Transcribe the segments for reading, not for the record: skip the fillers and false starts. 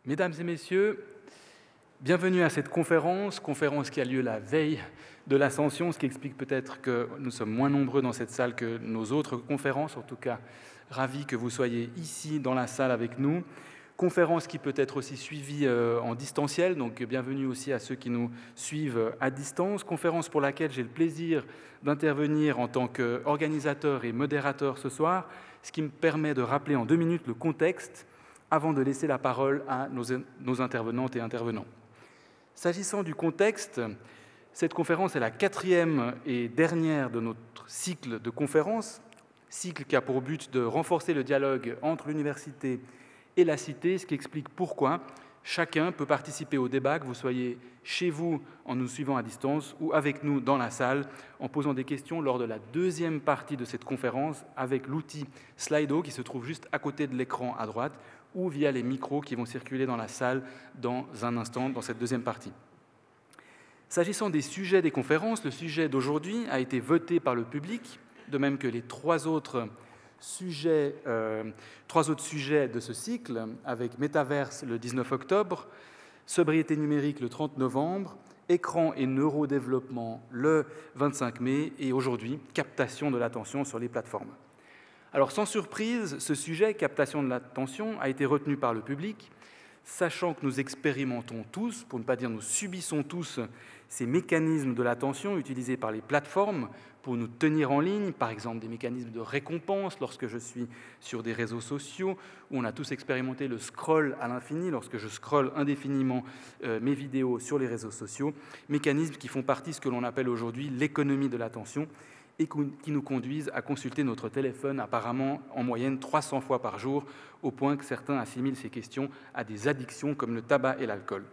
Mesdames et messieurs, bienvenue à cette conférence qui a lieu la veille de l'Ascension, ce qui explique peut-être que nous sommes moins nombreux dans cette salle que nos autres conférences. En tout cas, ravi que vous soyez ici dans la salle avec nous. Conférence qui peut être aussi suivie en distanciel, donc bienvenue aussi à ceux qui nous suivent à distance. Conférence pour laquelle j'ai le plaisir d'intervenir en tant qu'organisateur et modérateur ce soir, ce qui me permet de rappeler en 2 minutes le contexte avant de laisser la parole à nos intervenantes et intervenants. S'agissant du contexte, cette conférence est la 4e et dernière de notre cycle de conférences, cycle qui a pour but de renforcer le dialogue entre l'université et la cité, ce qui explique pourquoi chacun peut participer au débat, que vous soyez chez vous en nous suivant à distance ou avec nous dans la salle, en posant des questions lors de la 2e partie de cette conférence avec l'outil Slido qui se trouve juste à côté de l'écran à droite ou via les micros qui vont circuler dans la salle dans un instant, dans cette 2e partie. S'agissant des sujets des conférences, le sujet d'aujourd'hui a été voté par le public, de même que les 3 autres sujets de ce cycle, avec Métaverse le 19 octobre, Sobriété numérique le 30 novembre, Écran et neurodéveloppement le 25 mai, et aujourd'hui, captation de l'attention sur les plateformes. Alors, sans surprise, ce sujet, captation de l'attention, a été retenu par le public, sachant que nous expérimentons tous, pour ne pas dire nous subissons tous, ces mécanismes de l'attention utilisés par les plateformes pour nous tenir en ligne, par exemple des mécanismes de récompense lorsque je suis sur des réseaux sociaux, où on a tous expérimenté le scroll à l'infini, lorsque je scrolle indéfiniment mes vidéos sur les réseaux sociaux, mécanismes qui font partie de ce que l'on appelle aujourd'hui l'économie de l'attention, et qui nous conduisent à consulter notre téléphone apparemment en moyenne 300 fois par jour, au point que certains assimilent ces questions à des addictions comme le tabac et l'alcool.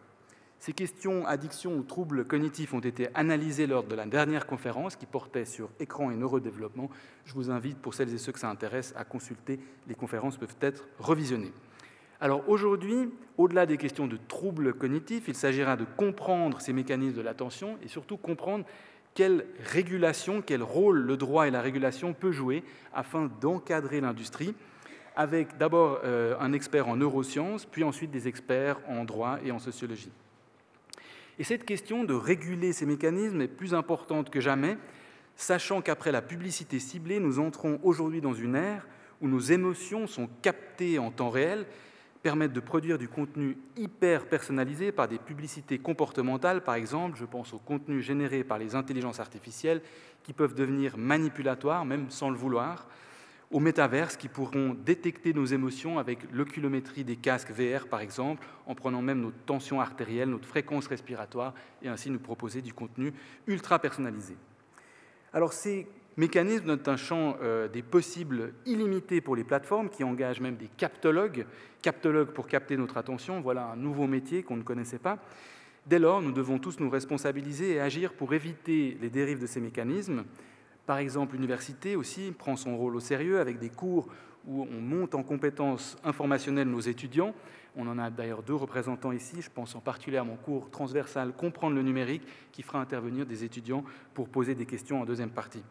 Ces questions, addictions ou troubles cognitifs ont été analysées lors de la dernière conférence qui portait sur écran et neurodéveloppement. Je vous invite, pour celles et ceux que ça intéresse, à consulter. Les conférences peuvent être revisionnées. Alors aujourd'hui, au-delà des questions de troubles cognitifs, il s'agira de comprendre ces mécanismes de l'attention et surtout comprendre quelle régulation, quel rôle le droit et la régulation peut jouer afin d'encadrer l'industrie, avec d'abord un expert en neurosciences, puis ensuite des experts en droit et en sociologie. Et cette question de réguler ces mécanismes est plus importante que jamais, sachant qu'après la publicité ciblée, nous entrons aujourd'hui dans une ère où nos émotions sont captées en temps réel, permettent de produire du contenu hyper personnalisé par des publicités comportementales, par exemple. Je pense aux contenus générés par les intelligences artificielles qui peuvent devenir manipulatoires, même sans le vouloir, aux métaverses qui pourront détecter nos émotions avec l'oculométrie des casques VR, par exemple, en prenant même notre tension artérielle, notre fréquence respiratoire, et ainsi nous proposer du contenu ultra personnalisé. Alors, ces mécanismes donnent un champ des possibles illimité pour les plateformes qui engagent même des captologues pour capter notre attention. Voilà un nouveau métier qu'on ne connaissait pas. Dès lors, nous devons tous nous responsabiliser et agir pour éviter les dérives de ces mécanismes. Par exemple, l'université aussi prend son rôle au sérieux avec des cours où on monte en compétences informationnelles nos étudiants. On en a d'ailleurs 2 représentants ici. Je pense en particulier à mon cours transversal « Comprendre le numérique » qui fera intervenir des étudiants pour poser des questions en 2e partie.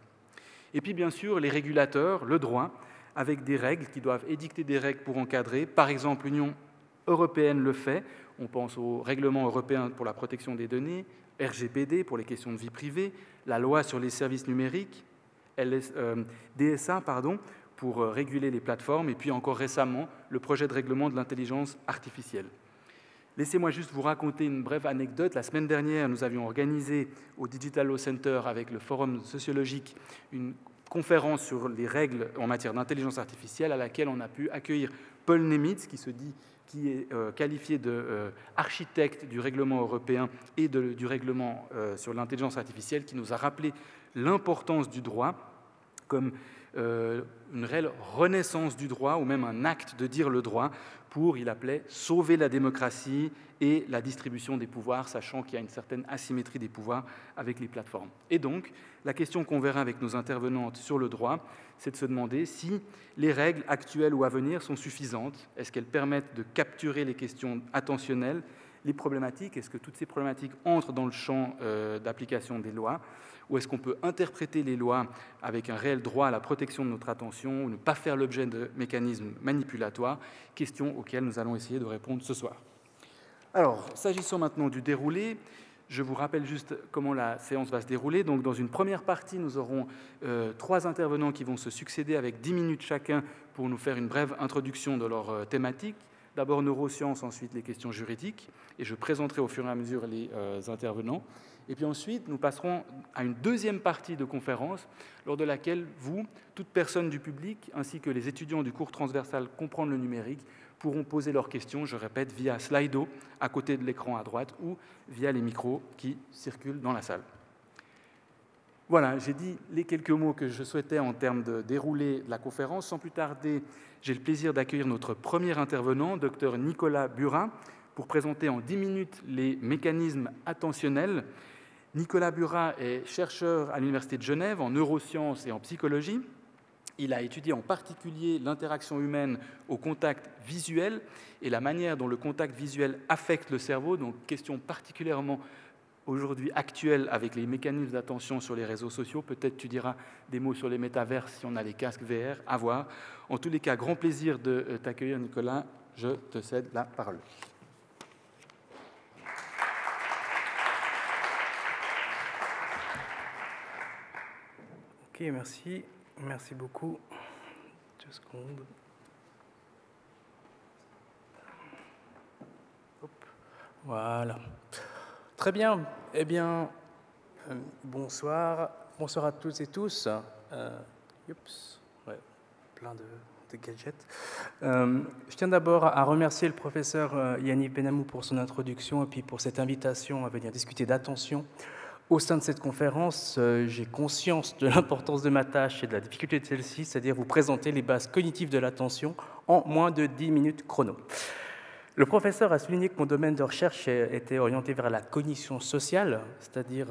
Et puis, bien sûr, les régulateurs, le droit, avec des règles qui doivent édicter des règles pour encadrer. Par exemple, l'Union européenne le fait. On pense au règlement européen pour la protection des données, RGPD pour les questions de vie privée, la loi sur les services numériques, DSA pour réguler les plateformes, et puis encore récemment, le projet de règlement de l'intelligence artificielle. Laissez-moi juste vous raconter une brève anecdote. La semaine dernière, nous avions organisé au Digital Law Center avec le Forum sociologique une conférence sur les règles en matière d'intelligence artificielle à laquelle on a pu accueillir Paul Nemitz, qui est qualifié d'architecte du règlement européen et du règlement sur l'intelligence artificielle, qui nous a rappelé l'importance du droit comme une réelle renaissance du droit ou même un acte de dire le droit pour, il appelait, sauver la démocratie et la distribution des pouvoirs, sachant qu'il y a une certaine asymétrie des pouvoirs avec les plateformes. Et donc, la question qu'on verra avec nos intervenantes sur le droit, c'est de se demander si les règles actuelles ou à venir sont suffisantes. Est-ce qu'elles permettent de capturer les questions attentionnelles, les problématiques? Est-ce que toutes ces problématiques entrent dans le champ d'application des lois? Ou est-ce qu'on peut interpréter les lois avec un réel droit à la protection de notre attention ou ne pas faire l'objet de mécanismes manipulatoires? Questions auxquelles nous allons essayer de répondre ce soir. Alors, s'agissant maintenant du déroulé, je vous rappelle juste comment la séance va se dérouler. Donc, dans une première partie, nous aurons 3 intervenants qui vont se succéder avec 10 minutes chacun pour nous faire une brève introduction de leur thématique. D'abord neurosciences, ensuite les questions juridiques, et je présenterai au fur et à mesure les intervenants. Et puis ensuite, nous passerons à une deuxième partie de conférence, lors de laquelle vous, toute personne du public, ainsi que les étudiants du cours transversal Comprendre le numérique, pourront poser leurs questions, je répète, via Slido, à côté de l'écran à droite, ou via les micros qui circulent dans la salle. Voilà, j'ai dit les quelques mots que je souhaitais en termes de déroulé de la conférence. Sans plus tarder, j'ai le plaisir d'accueillir notre premier intervenant, Dr Nicolas Burat, pour présenter en 10 minutes les mécanismes attentionnels. Nicolas Burat est chercheur à l'Université de Genève en neurosciences et en psychologie. Il a étudié en particulier l'interaction humaine au contact visuel et la manière dont le contact visuel affecte le cerveau, donc question particulièrement aujourd'hui actuelle avec les mécanismes d'attention sur les réseaux sociaux. Peut-être tu diras des mots sur les métavers si on a les casques VR, à voir. En tous les cas, grand plaisir de t'accueillir, Nicolas. Je te cède la parole. Ok, merci. Merci beaucoup. 2 secondes. Hop. Voilà. Très bien. Eh bien, bonsoir. Bonsoir à toutes et tous. Ouais, plein de gadgets. Je tiens d'abord à remercier le professeur Yannick Benamou pour son introduction et puis pour cette invitation à venir discuter d'attention. Au sein de cette conférence, j'ai conscience de l'importance de ma tâche et de la difficulté de celle-ci, c'est-à-dire vous présenter les bases cognitives de l'attention en moins de 10 minutes chrono. Le professeur a souligné que mon domaine de recherche était orienté vers la cognition sociale, c'est-à-dire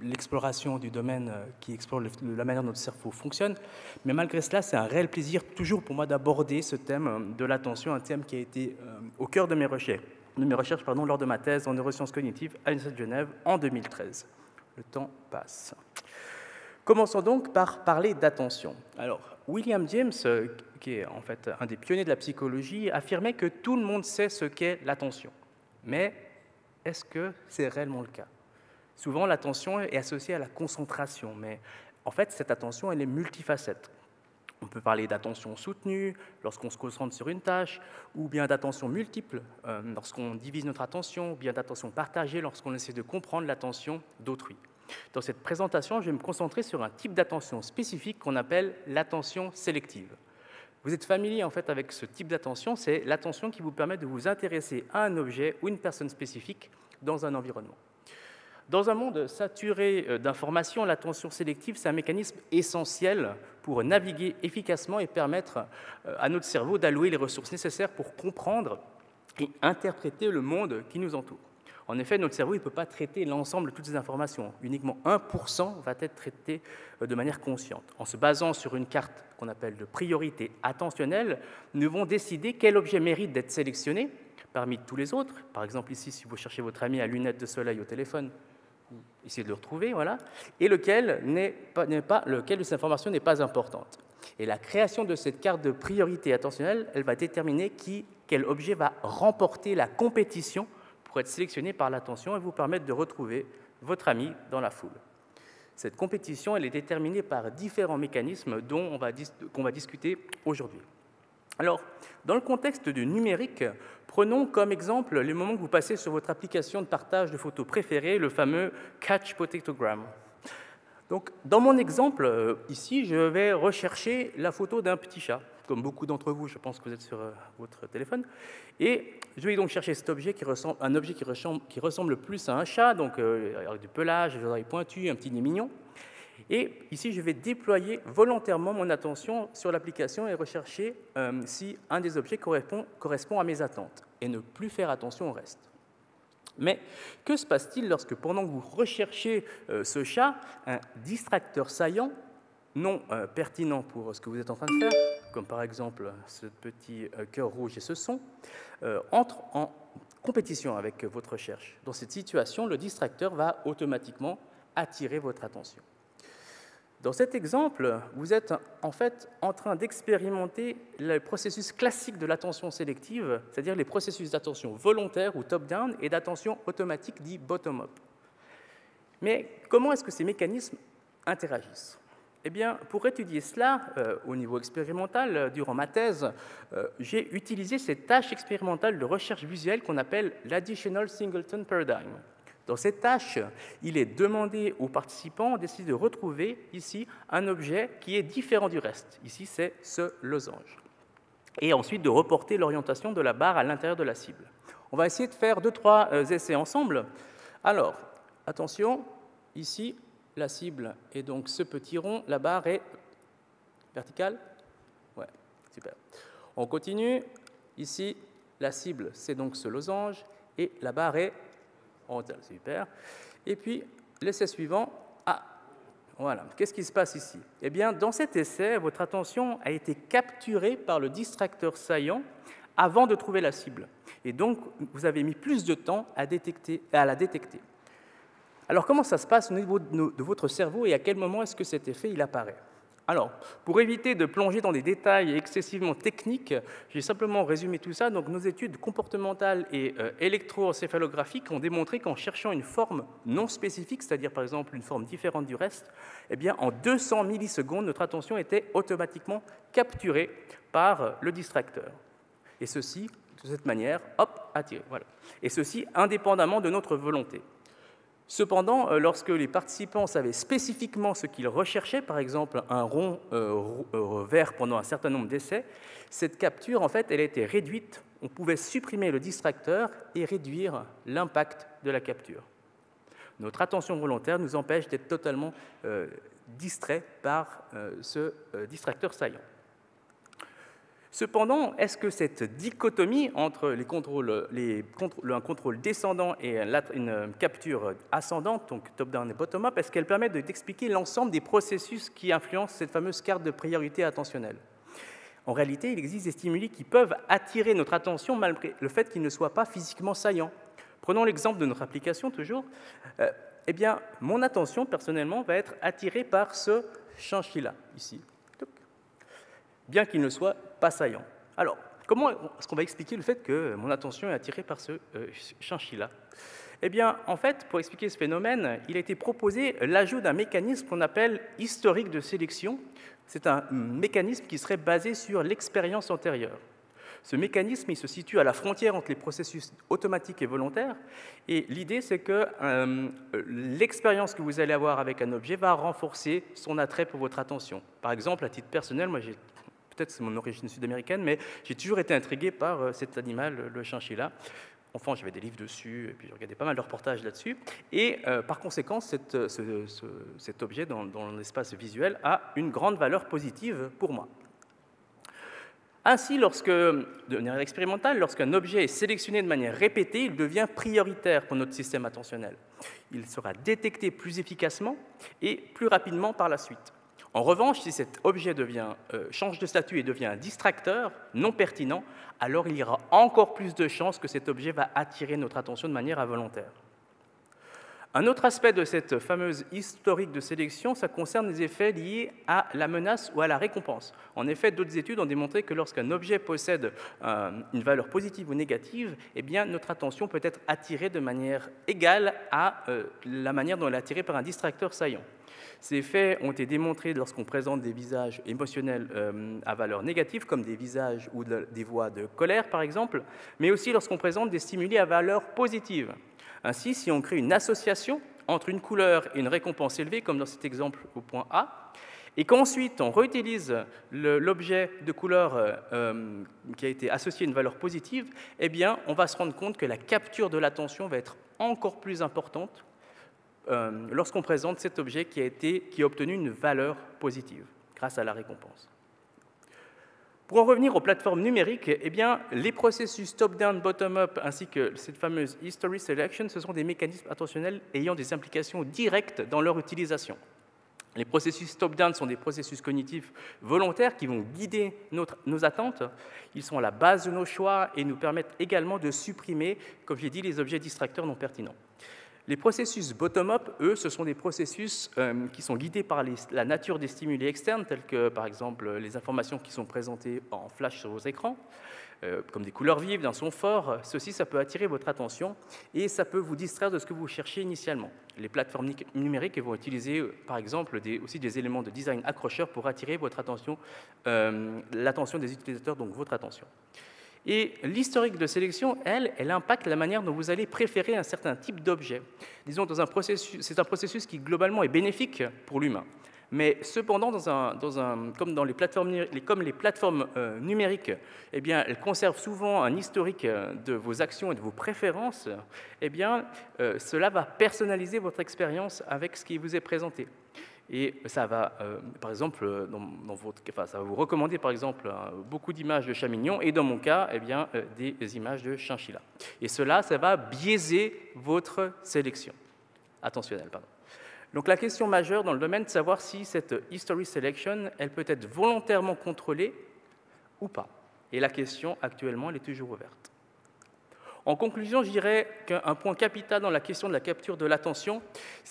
l'exploration du domaine qui explore la manière dont notre cerveau fonctionne. Mais malgré cela, c'est un réel plaisir toujours pour moi d'aborder ce thème de l'attention, un thème qui a été au cœur de mes recherches. Lors de ma thèse en neurosciences cognitives à l'Université de Genève en 2013. Le temps passe. Commençons donc par parler d'attention. Alors, William James, qui est en fait un des pionniers de la psychologie, affirmait que tout le monde sait ce qu'est l'attention. Mais est-ce que c'est réellement le cas? Souvent, l'attention est associée à la concentration, mais en fait, cette attention, elle est multifacette. On peut parler d'attention soutenue lorsqu'on se concentre sur une tâche, ou bien d'attention multiple lorsqu'on divise notre attention, ou bien d'attention partagée lorsqu'on essaie de comprendre l'attention d'autrui. Dans cette présentation, je vais me concentrer sur un type d'attention spécifique qu'on appelle l'attention sélective. Vous êtes familier en fait avec ce type d'attention, c'est l'attention qui vous permet de vous intéresser à un objet ou une personne spécifique dans un environnement. Dans un monde saturé d'informations, l'attention sélective, c'est un mécanisme essentiel pour naviguer efficacement et permettre à notre cerveau d'allouer les ressources nécessaires pour comprendre et interpréter le monde qui nous entoure. En effet, notre cerveau ne peut pas traiter l'ensemble de toutes ces informations. Uniquement 1% va être traité de manière consciente. En se basant sur une carte qu'on appelle de priorité attentionnelle, nous devons décider quel objet mérite d'être sélectionné parmi tous les autres. Par exemple, ici, si vous cherchez votre ami à lunettes de soleil au téléphone, essayez de le retrouver, voilà, et lequel de ces informations n'est pas importante. Et la création de cette carte de priorité attentionnelle, elle va déterminer quel objet va remporter la compétition pour être sélectionné par l'attention et vous permettre de retrouver votre ami dans la foule. Cette compétition, elle est déterminée par différents mécanismes qu'on va discuter aujourd'hui. Alors, dans le contexte du numérique, prenons comme exemple les moments que vous passez sur votre application de partage de photos préférée, le fameux Catch Potatogram. Donc, dans mon exemple, ici, je vais rechercher la photo d'un petit chat. Comme beaucoup d'entre vous, je pense que vous êtes sur votre téléphone. Et je vais donc chercher cet objet qui ressemble plus à un chat, donc avec du pelage, des oreilles pointues, un petit nez mignon. Et ici, je vais déployer volontairement mon attention sur l'application et rechercher si un des objets correspond à mes attentes et ne plus faire attention au reste. Mais que se passe-t-il lorsque, pendant que vous recherchez ce chat, un distracteur saillant, non pertinent pour ce que vous êtes en train de faire, comme par exemple ce petit cœur rouge et ce son, entre en compétition avec votre recherche? Dans cette situation, le distracteur va automatiquement attirer votre attention. Dans cet exemple, vous êtes en fait en train d'expérimenter le processus classique de l'attention sélective, c'est-à-dire les processus d'attention volontaire ou top-down et d'attention automatique dit bottom-up. Mais comment est-ce que ces mécanismes interagissent? Eh bien, pour étudier cela au niveau expérimental, durant ma thèse, j'ai utilisé cette tâche expérimentale de recherche visuelle qu'on appelle l'Additional Singleton Paradigm. Dans cette tâche, il est demandé aux participants d'essayer de retrouver ici un objet qui est différent du reste. Ici, c'est ce losange. Et ensuite de reporter l'orientation de la barre à l'intérieur de la cible. On va essayer de faire 2-3 essais ensemble. Alors, attention, ici, la cible est donc ce petit rond. La barre est verticale? Ouais, super. On continue. Ici, la cible, c'est donc ce losange. Et la barre est super. Et puis, l'essai suivant, voilà. Qu'est-ce qui se passe ici? Eh bien, dans cet essai, votre attention a été capturée par le distracteur saillant avant de trouver la cible. Et donc, vous avez mis plus de temps à la détecter. Alors, comment ça se passe au niveau de votre cerveau et à quel moment est-ce que cet effet il apparaît? Alors, pour éviter de plonger dans des détails excessivement techniques, j'ai simplement résumé tout ça. Donc, nos études comportementales et électroencéphalographiques ont démontré qu'en cherchant une forme non spécifique, c'est-à-dire par exemple une forme différente du reste, eh bien, en 200 millisecondes, notre attention était automatiquement capturée par le distracteur. Et ceci, de cette manière, hop, attiré. Voilà. Et ceci indépendamment de notre volonté. Cependant, lorsque les participants savaient spécifiquement ce qu'ils recherchaient, par exemple un rond vert pendant un certain nombre d'essais, cette capture, en fait, elle était réduite. On pouvait supprimer le distracteur et réduire l'impact de la capture. Notre attention volontaire nous empêche d'être totalement distraits par ce distracteur saillant. Cependant, est-ce que cette dichotomie entre un contrôle descendant et une capture ascendante, donc top-down et bottom-up, est-ce qu'elle permet d'expliquer l'ensemble des processus qui influencent cette fameuse carte de priorité attentionnelle? En réalité, il existe des stimuli qui peuvent attirer notre attention malgré le fait qu'ils ne soient pas physiquement saillants. Prenons l'exemple de notre application, toujours. Eh bien, mon attention, personnellement, va être attirée par ce chinchilla, ici, bien qu'il ne soit pas saillant. Alors, comment est-ce qu'on va expliquer le fait que mon attention est attirée par ce chinchilla? Eh bien, en fait, pour expliquer ce phénomène, il a été proposé l'ajout d'un mécanisme qu'on appelle historique de sélection. C'est un mécanisme qui serait basé sur l'expérience antérieure. Ce mécanisme, il se situe à la frontière entre les processus automatiques et volontaires. Et l'idée, c'est que l'expérience que vous allez avoir avec un objet va renforcer son attrait pour votre attention. Par exemple, à titre personnel, moi, peut-être c'est mon origine sud-américaine, mais j'ai toujours été intrigué par cet animal, le chinchilla. Enfant, j'avais des livres dessus, et puis je regardais pas mal de reportages là-dessus. Et par conséquent, cet objet dans l'espace visuel a une grande valeur positive pour moi. Ainsi, de manière expérimentale, lorsqu'un objet est sélectionné de manière répétée, il devient prioritaire pour notre système attentionnel. Il sera détecté plus efficacement et plus rapidement par la suite. En revanche, si cet objet change de statut et devient un distracteur non pertinent, alors il y aura encore plus de chances que cet objet va attirer notre attention de manière involontaire. Un autre aspect de cette fameuse historique de sélection, ça concerne les effets liés à la menace ou à la récompense. En effet, d'autres études ont démontré que lorsqu'un objet possède une valeur positive ou négative, eh bien, notre attention peut être attirée de manière égale à la manière dont elle est attirée par un distracteur saillant. Ces effets ont été démontrés lorsqu'on présente des visages émotionnels à valeur négative, comme des visages ou des voix de colère, par exemple, mais aussi lorsqu'on présente des stimuli à valeur positive. Ainsi, si on crée une association entre une couleur et une récompense élevée, comme dans cet exemple au point A, et qu'ensuite on réutilise l'objet de couleur qui a été associé à une valeur positive, eh bien, on va se rendre compte que la capture de l'attention va être encore plus importante lorsqu'on présente cet objet qui a obtenu une valeur positive grâce à la récompense. Pour en revenir aux plateformes numériques, eh bien, les processus top-down, bottom-up, ainsi que cette fameuse history selection, ce sont des mécanismes attentionnels ayant des implications directes dans leur utilisation. Les processus top-down sont des processus cognitifs volontaires qui vont guider nos attentes. Ils sont à la base de nos choix et nous permettent également de supprimer, comme j'ai dit, les objets distracteurs non pertinents. Les processus bottom-up, eux, ce sont des processus qui sont guidés par la nature des stimuli externes, tels que, par exemple, les informations qui sont présentées en flash sur vos écrans, comme des couleurs vives, d'un son fort. Ceci, ça peut attirer votre attention et ça peut vous distraire de ce que vous cherchiez initialement. Les plateformes numériques vont utiliser, par exemple, aussi des éléments de design accrocheurs pour attirer votre attention, l'attention des utilisateurs, donc votre attention. Et l'historique de sélection, elle impacte la manière dont vous allez préférer un certain type d'objet. Disons, c'est un processus qui, globalement, est bénéfique pour l'humain. Mais cependant, comme les plateformes numériques, eh bien, elles conservent souvent un historique de vos actions et de vos préférences, eh bien, cela va personnaliser votre expérience avec ce qui vous est présenté. Et ça va, par exemple, ça va vous recommander, par exemple, beaucoup d'images de chats mignons, et dans mon cas, eh bien, des images de chinchilla. Et cela, ça va biaiser votre sélection attentionnelle. Donc la question majeure dans le domaine, c'est de savoir si cette history selection, elle peut être volontairement contrôlée ou pas. Et la question, actuellement, elle est toujours ouverte. En conclusion, je dirais qu'un point capital dans la question de la capture de l'attention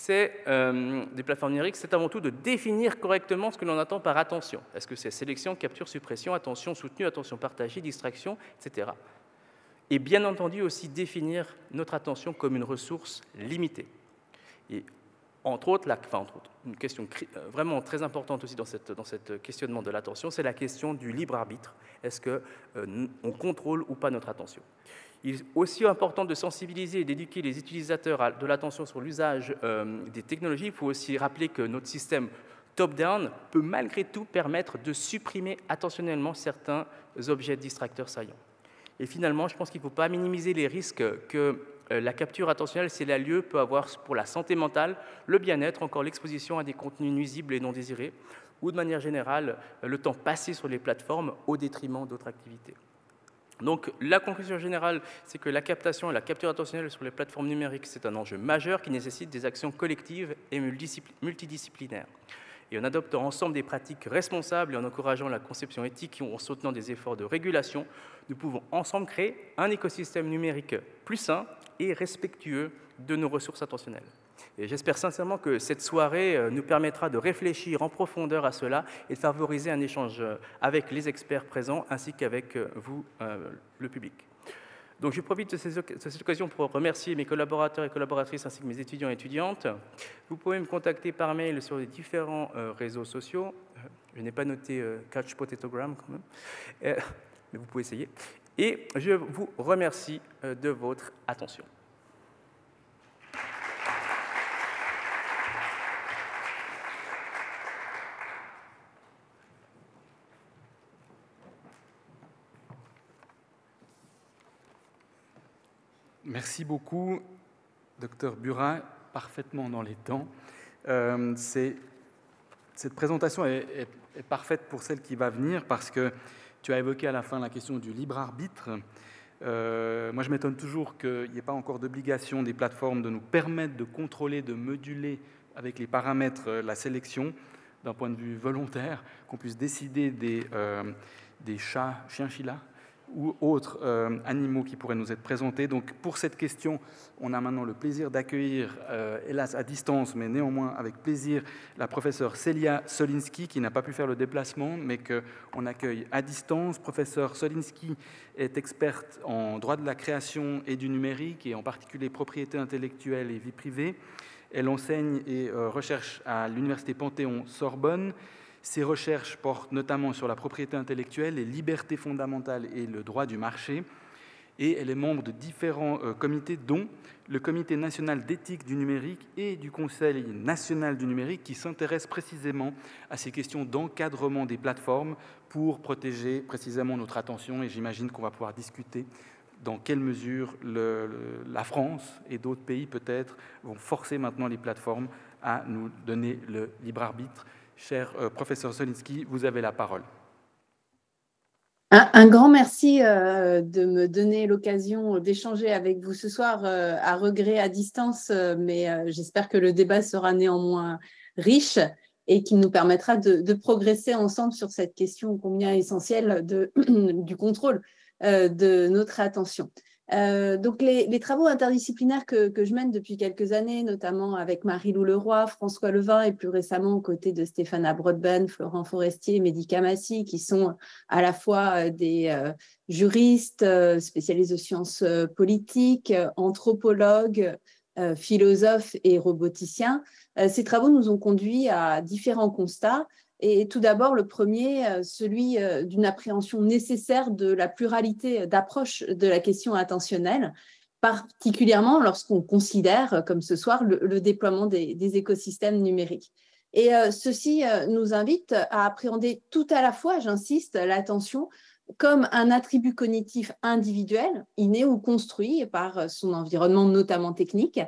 des plateformes numériques, c'est avant tout de définir correctement ce que l'on attend par attention. Est-ce que c'est sélection, capture, suppression, attention soutenue, attention partagée, distraction, etc. Et bien entendu aussi définir notre attention comme une ressource limitée. Et entre autres, une question vraiment très importante aussi dans ce questionnement de l'attention, c'est la question du libre arbitre. Est-ce qu'on contrôle ou pas notre attention ? Il est aussi important de sensibiliser et d'éduquer les utilisateurs de l'attention sur l'usage des technologies. Il faut aussi rappeler que notre système top-down peut malgré tout permettre de supprimer attentionnellement certains objets distracteurs saillants. Et finalement, je pense qu'il ne faut pas minimiser les risques que la capture attentionnelle, si elle a lieu, peut avoir pour la santé mentale, le bien-être, encore l'exposition à des contenus nuisibles et non désirés, ou de manière générale, le temps passé sur les plateformes au détriment d'autres activités. Donc, la conclusion générale, c'est que la captation et la capture attentionnelle sur les plateformes numériques, c'est un enjeu majeur qui nécessite des actions collectives et multidisciplinaires. Et en adoptant ensemble des pratiques responsables et en encourageant la conception éthique et en soutenant des efforts de régulation, nous pouvons ensemble créer un écosystème numérique plus sain et respectueux de nos ressources attentionnelles. Et j'espère sincèrement que cette soirée nous permettra de réfléchir en profondeur à cela et de favoriser un échange avec les experts présents ainsi qu'avec vous, le public. Donc je profite de cette occasion pour remercier mes collaborateurs et collaboratrices ainsi que mes étudiants et étudiantes. Vous pouvez me contacter par mail sur les différents réseaux sociaux. Je n'ai pas noté Couch Potatogram quand même, mais vous pouvez essayer. Et je vous remercie de votre attention. Merci beaucoup, Dr Burat, parfaitement dans les temps. Cette présentation est parfaite pour celle qui va venir parce que tu as évoqué à la fin la question du libre arbitre. Moi, je m'étonne toujours qu'il n'y ait pas encore d'obligation des plateformes de nous permettre de contrôler, de moduler avec les paramètres la sélection d'un point de vue volontaire, qu'on puisse décider des chats, chinchillas, ou autres animaux qui pourraient nous être présentés. Donc, pour cette question, on a maintenant le plaisir d'accueillir, hélas à distance, mais néanmoins avec plaisir, la professeure Célia Solinski, qui n'a pas pu faire le déplacement, mais qu'on accueille à distance. Professeure Solinski est experte en droit de la création et du numérique, et en particulier propriété intellectuelle et vie privée. Elle enseigne et recherche à l'Université Panthéon-Sorbonne. Ses recherches portent notamment sur la propriété intellectuelle, les libertés fondamentales et le droit du marché. Et elle est membre de différents comités, dont le Comité national d'éthique du numérique et du Conseil national du numérique, qui s'intéressent précisément à ces questions d'encadrement des plateformes pour protéger précisément notre attention. Et j'imagine qu'on va pouvoir discuter dans quelle mesure la France et d'autres pays peut-être vont forcer maintenant les plateformes à nous donner le libre arbitre. Cher professeur Solinski, vous avez la parole. Un grand merci de me donner l'occasion d'échanger avec vous ce soir, à regret à distance, mais j'espère que le débat sera néanmoins riche et qu'il nous permettra de progresser ensemble sur cette question combien essentielle du contrôle de notre attention. Donc, les travaux interdisciplinaires que je mène depuis quelques années, notamment avec Marie-Lou Leroy, François Levin et plus récemment aux côtés de Stéphane Broadbent, Florent Forestier et Mehdi Kamassi, qui sont à la fois des juristes spécialisés aux sciences politiques, anthropologues, philosophes et roboticiens. Ces travaux nous ont conduits à différents constats. Et tout d'abord, le premier, celui d'une appréhension nécessaire de la pluralité d'approches de la question attentionnelle, particulièrement lorsqu'on considère, comme ce soir, le déploiement des écosystèmes numériques. Et ceci nous invite à appréhender tout à la fois, j'insiste, l'attention comme un attribut cognitif individuel, inné ou construit par son environnement, notamment technique,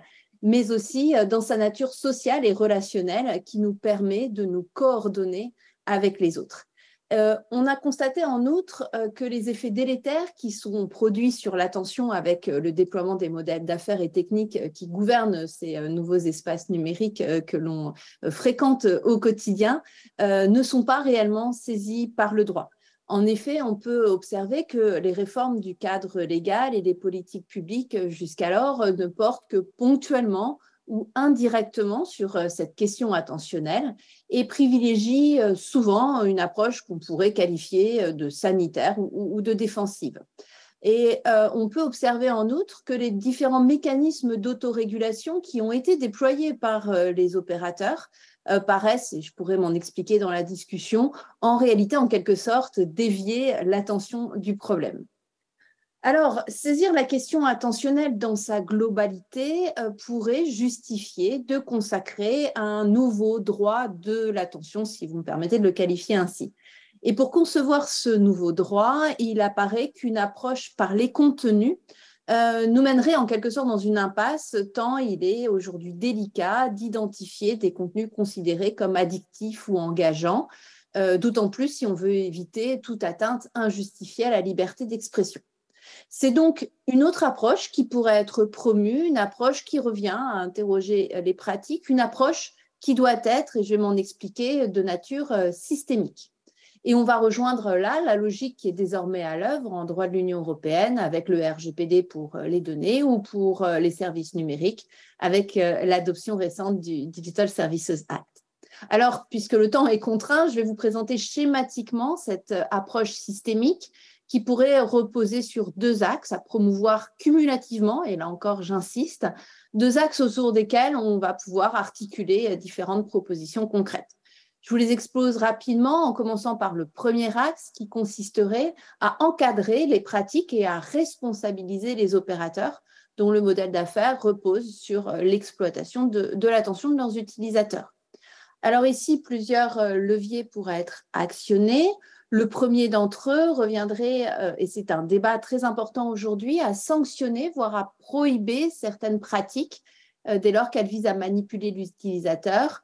mais aussi dans sa nature sociale et relationnelle qui nous permet de nous coordonner avec les autres. On a constaté en outre que les effets délétères qui sont produits sur l'attention avec le déploiement des modèles d'affaires et techniques qui gouvernent ces nouveaux espaces numériques que l'on fréquente au quotidien ne sont pas réellement saisis par le droit. En effet, on peut observer que les réformes du cadre légal et des politiques publiques jusqu'alors ne portent que ponctuellement ou indirectement sur cette question attentionnelle et privilégient souvent une approche qu'on pourrait qualifier de sanitaire ou de défensive. Et on peut observer en outre que les différents mécanismes d'autorégulation qui ont été déployés par les opérateurs paraissent, et je pourrais m'en expliquer dans la discussion, en réalité, en quelque sorte, dévier l'attention du problème. Alors, saisir la question attentionnelle dans sa globalité pourrait justifier de consacrer un nouveau droit de l'attention, si vous me permettez de le qualifier ainsi. Et pour concevoir ce nouveau droit, il apparaît qu'une approche par les contenus nous mènerait en quelque sorte dans une impasse, tant il est aujourd'hui délicat d'identifier des contenus considérés comme addictifs ou engageants, d'autant plus si on veut éviter toute atteinte injustifiée à la liberté d'expression. C'est donc une autre approche qui pourrait être promue, une approche qui revient à interroger les pratiques, une approche qui doit être, et je vais m'en expliquer, de nature systémique. Et on va rejoindre là la logique qui est désormais à l'œuvre en droit de l'Union européenne avec le RGPD pour les données ou pour les services numériques avec l'adoption récente du Digital Services Act. Alors, puisque le temps est contraint, je vais vous présenter schématiquement cette approche systémique qui pourrait reposer sur deux axes à promouvoir cumulativement, et là encore j'insiste, deux axes autour desquels on va pouvoir articuler différentes propositions concrètes. Je vous les expose rapidement en commençant par le premier axe qui consisterait à encadrer les pratiques et à responsabiliser les opérateurs dont le modèle d'affaires repose sur l'exploitation de l'attention de leurs utilisateurs. Alors ici, plusieurs leviers pourraient être actionnés. Le premier d'entre eux reviendrait, et c'est un débat très important aujourd'hui, à sanctionner, voire à prohiber certaines pratiques dès lors qu'elles visent à manipuler l'utilisateur.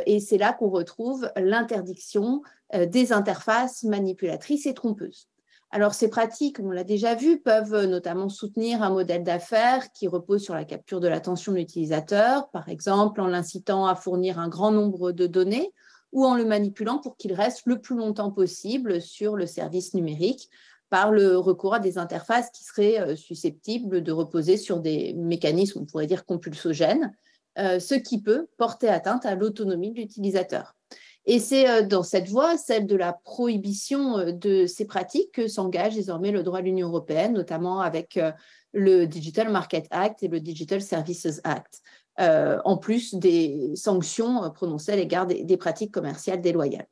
Et c'est là qu'on retrouve l'interdiction des interfaces manipulatrices et trompeuses. Alors, ces pratiques, on l'a déjà vu, peuvent notamment soutenir un modèle d'affaires qui repose sur la capture de l'attention de l'utilisateur, par exemple en l'incitant à fournir un grand nombre de données ou en le manipulant pour qu'il reste le plus longtemps possible sur le service numérique par le recours à des interfaces qui seraient susceptibles de reposer sur des mécanismes, on pourrait dire, compulsogènes, ce qui peut porter atteinte à l'autonomie de l'utilisateur. Et c'est dans cette voie, celle de la prohibition de ces pratiques, que s'engage désormais le droit de l'Union européenne, notamment avec le Digital Market Act et le Digital Services Act, en plus des sanctions prononcées à l'égard des pratiques commerciales déloyales.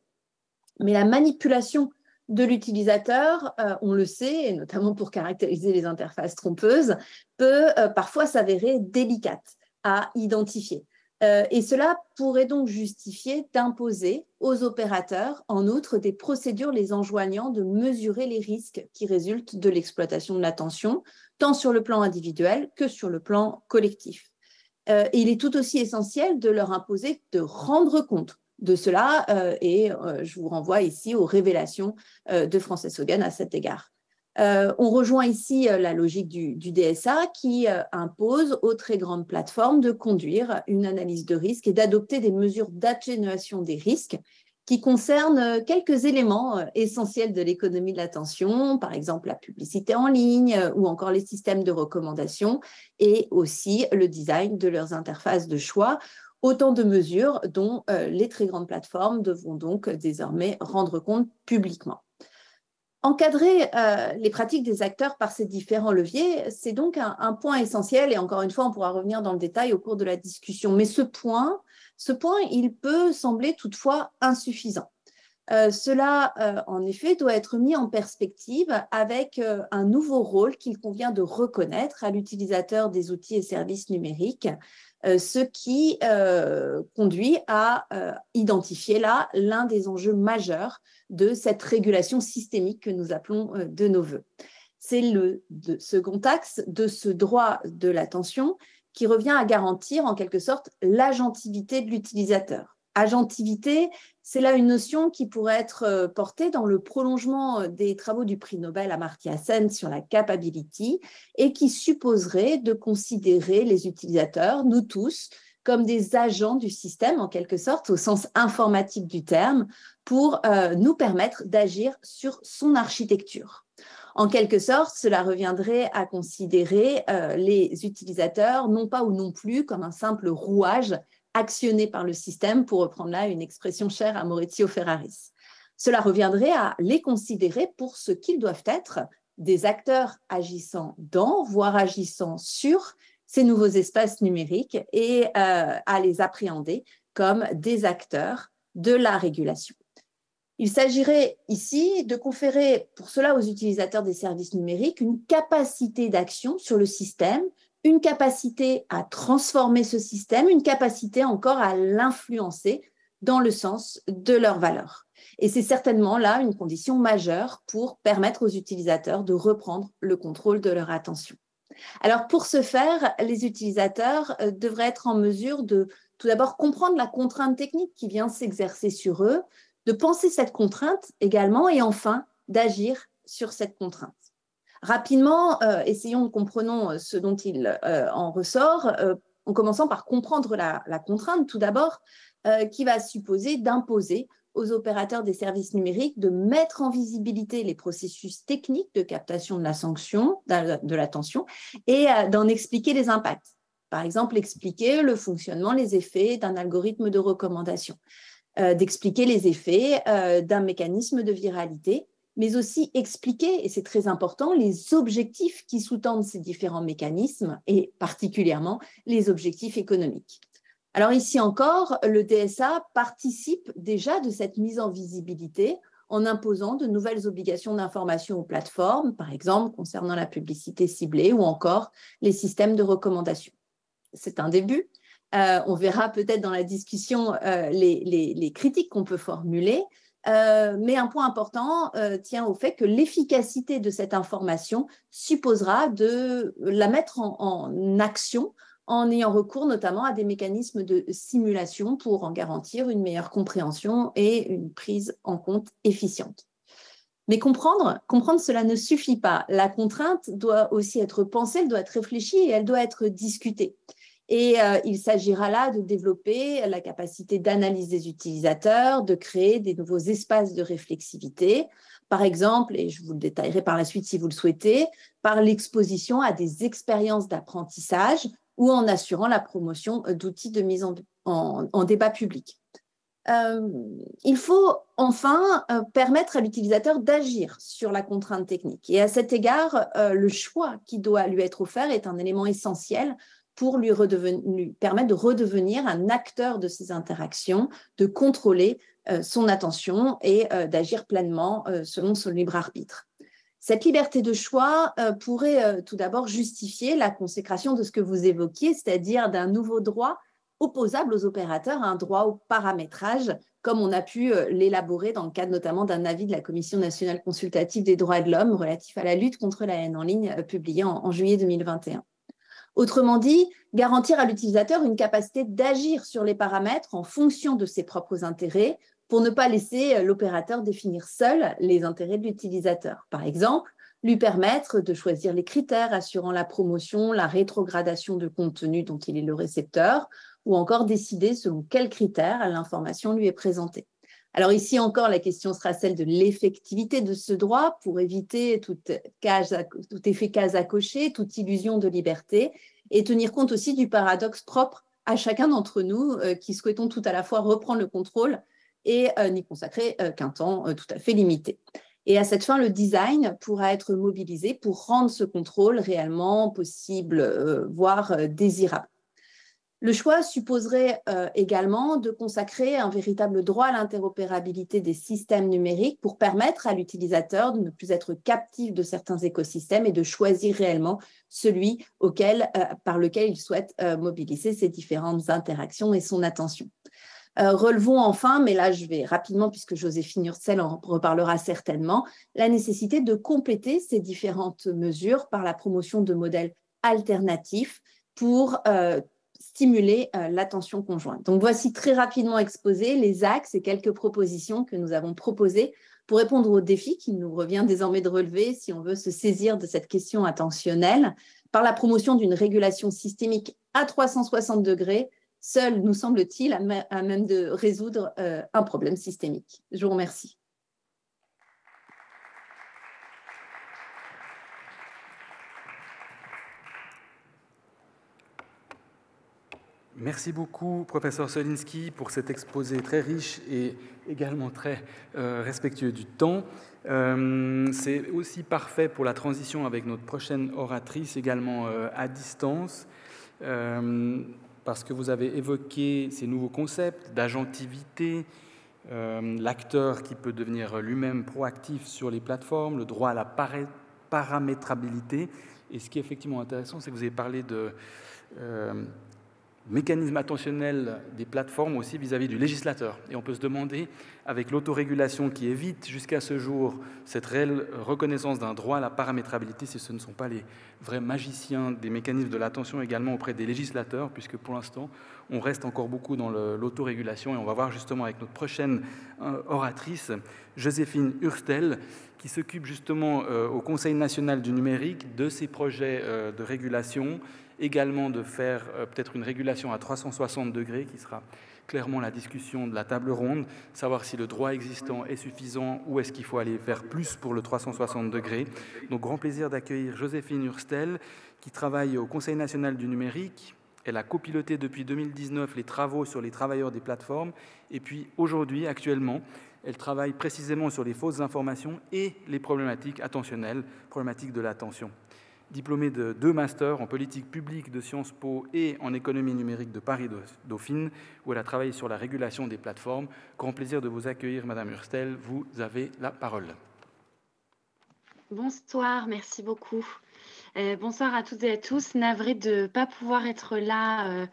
Mais la manipulation de l'utilisateur, on le sait, et notamment pour caractériser les interfaces trompeuses, peut parfois s'avérer délicate à identifier. Et cela pourrait donc justifier d'imposer aux opérateurs, en outre, des procédures les enjoignant de mesurer les risques qui résultent de l'exploitation de l'attention, tant sur le plan individuel que sur le plan collectif. Et il est tout aussi essentiel de leur imposer de rendre compte de cela, et je vous renvoie ici aux révélations de Frances Haugen à cet égard. On rejoint ici la logique du DSA qui impose aux très grandes plateformes de conduire une analyse de risque et d'adopter des mesures d'atténuation des risques qui concerne quelques éléments essentiels de l'économie de l'attention, par exemple la publicité en ligne ou encore les systèmes de recommandation et aussi le design de leurs interfaces de choix. Autant de mesures dont les très grandes plateformes devront donc désormais rendre compte publiquement. Encadrer les pratiques des acteurs par ces différents leviers, c'est donc un point essentiel et encore une fois, on pourra revenir dans le détail au cours de la discussion. Mais ce point, il peut sembler toutefois insuffisant. Cela, en effet, doit être mis en perspective avec un nouveau rôle qu'il convient de reconnaître à l'utilisateur des outils et services numériques, ce qui conduit à identifier là l'un des enjeux majeurs de cette régulation systémique que nous appelons de nos voeux. C'est le second axe de ce droit de l'attention qui revient à garantir en quelque sorte l'agentivité de l'utilisateur. Agentivité, c'est là une notion qui pourrait être portée dans le prolongement des travaux du prix Nobel Amartya Sen sur la capability et qui supposerait de considérer les utilisateurs, nous tous, comme des agents du système, en quelque sorte, au sens informatique du terme, pour nous permettre d'agir sur son architecture. En quelque sorte, cela reviendrait à considérer les utilisateurs non pas ou non plus comme un simple rouage actionné par le système, pour reprendre là une expression chère à Maurizio Ferraris. Cela reviendrait à les considérer pour ce qu'ils doivent être, des acteurs agissant dans, voire agissant sur ces nouveaux espaces numériques et à les appréhender comme des acteurs de la régulation. Il s'agirait ici de conférer pour cela aux utilisateurs des services numériques une capacité d'action sur le système, une capacité à transformer ce système, une capacité encore à l'influencer dans le sens de leurs valeurs. Et c'est certainement là une condition majeure pour permettre aux utilisateurs de reprendre le contrôle de leur attention. Alors pour ce faire, les utilisateurs devraient être en mesure de tout d'abord comprendre la contrainte technique qui vient s'exercer sur eux, de penser cette contrainte également et enfin d'agir sur cette contrainte. Rapidement, essayons de comprendre ce dont il en ressort, en commençant par comprendre la contrainte tout d'abord, qui va supposer d'imposer aux opérateurs des services numériques de mettre en visibilité les processus techniques de captation de la sanction, de l'attention, et d'en expliquer les impacts. Par exemple, expliquer le fonctionnement, les effets d'un algorithme de recommandation, d'expliquer les effets d'un mécanisme de viralité, mais aussi expliquer, et c'est très important, les objectifs qui sous-tendent ces différents mécanismes, et particulièrement les objectifs économiques. Alors ici encore, le DSA participe déjà de cette mise en visibilité en imposant de nouvelles obligations d'information aux plateformes, par exemple concernant la publicité ciblée ou encore les systèmes de recommandation. C'est un début. On verra peut-être dans la discussion les critiques qu'on peut formuler, mais un point important tient au fait que l'efficacité de cette information supposera de la mettre en action en ayant recours notamment à des mécanismes de simulation pour en garantir une meilleure compréhension et une prise en compte efficiente. Mais comprendre, cela ne suffit pas. La contrainte doit aussi être pensée, elle doit être réfléchie et elle doit être discutée. Et il s'agira là de développer la capacité d'analyse des utilisateurs, de créer des nouveaux espaces de réflexivité, par exemple, et je vous le détaillerai par la suite si vous le souhaitez, par l'exposition à des expériences d'apprentissage ou en assurant la promotion d'outils de mise en débat public. Il faut enfin permettre à l'utilisateur d'agir sur la contrainte technique. Et à cet égard, le choix qui doit lui être offert est un élément essentiel pour lui permettre de redevenir un acteur de ces interactions, de contrôler son attention et d'agir pleinement selon son libre arbitre. Cette liberté de choix pourrait tout d'abord justifier la consécration de ce que vous évoquiez, c'est-à-dire d'un nouveau droit opposable aux opérateurs, un droit au paramétrage, comme on a pu l'élaborer dans le cadre notamment d'un avis de la Commission nationale consultative des droits de l'homme relatif à la lutte contre la haine en ligne, publié en juillet 2021. Autrement dit, garantir à l'utilisateur une capacité d'agir sur les paramètres en fonction de ses propres intérêts pour ne pas laisser l'opérateur définir seul les intérêts de l'utilisateur. Par exemple, lui permettre de choisir les critères assurant la promotion, la rétrogradation de contenu dont il est le récepteur, ou encore décider selon quels critères l'information lui est présentée. Alors ici encore, la question sera celle de l'effectivité de ce droit pour éviter tout effet case à cocher, toute illusion de liberté et tenir compte aussi du paradoxe propre à chacun d'entre nous qui souhaitons tout à la fois reprendre le contrôle et n'y consacrer qu'un temps tout à fait limité. Et à cette fin, le design pourra être mobilisé pour rendre ce contrôle réellement possible, voire désirable. Le choix supposerait également de consacrer un véritable droit à l'interopérabilité des systèmes numériques pour permettre à l'utilisateur de ne plus être captif de certains écosystèmes et de choisir réellement celui par lequel il souhaite mobiliser ses différentes interactions et son attention. Relevons enfin, mais là je vais rapidement puisque Joséphine Urstel en reparlera certainement, la nécessité de compléter ces différentes mesures par la promotion de modèles alternatifs pour stimuler l'attention conjointe. Donc voici très rapidement exposé les axes et quelques propositions que nous avons proposées pour répondre aux défis qu'il nous revient désormais de relever si on veut se saisir de cette question attentionnelle par la promotion d'une régulation systémique à 360 degrés, seul, nous semble-t-il, à même de résoudre un problème systémique. Je vous remercie. Merci beaucoup, professeur Solinski, pour cet exposé très riche et également très respectueux du temps. C'est aussi parfait pour la transition avec notre prochaine oratrice, également à distance, parce que vous avez évoqué ces nouveaux concepts d'agentivité, l'acteur qui peut devenir lui-même proactif sur les plateformes, le droit à la paramétrabilité. Et ce qui est effectivement intéressant, c'est que vous avez parlé de mécanisme attentionnel des plateformes aussi vis-à-vis du législateur. Et on peut se demander, avec l'autorégulation qui évite jusqu'à ce jour cette réelle reconnaissance d'un droit à la paramétrabilité, si ce ne sont pas les vrais magiciens des mécanismes de l'attention également auprès des législateurs, puisque pour l'instant, on reste encore beaucoup dans l'autorégulation. Et on va voir justement avec notre prochaine oratrice, Joséphine Urstel, qui s'occupe justement au Conseil national du numérique de ces projets de régulation, également de faire peut-être une régulation à 360 degrés, qui sera clairement la discussion de la table ronde, savoir si le droit existant est suffisant ou est-ce qu'il faut aller faire plus pour le 360 degrés. Donc, grand plaisir d'accueillir Joséphine Urstel, qui travaille au Conseil national du numérique. Elle a copiloté depuis 2019 les travaux sur les travailleurs des plateformes. Et puis, aujourd'hui, actuellement, elle travaille précisément sur les fausses informations et les problématiques attentionnelles, problématiques de l'attention. Diplômée de 2 masters en politique publique de Sciences Po et en économie numérique de Paris-Dauphine, où elle a travaillé sur la régulation des plateformes. Grand plaisir de vous accueillir, Madame Urstel. Vous avez la parole. Bonsoir, merci beaucoup. Bonsoir à toutes et à tous. Navrée de ne pas pouvoir être là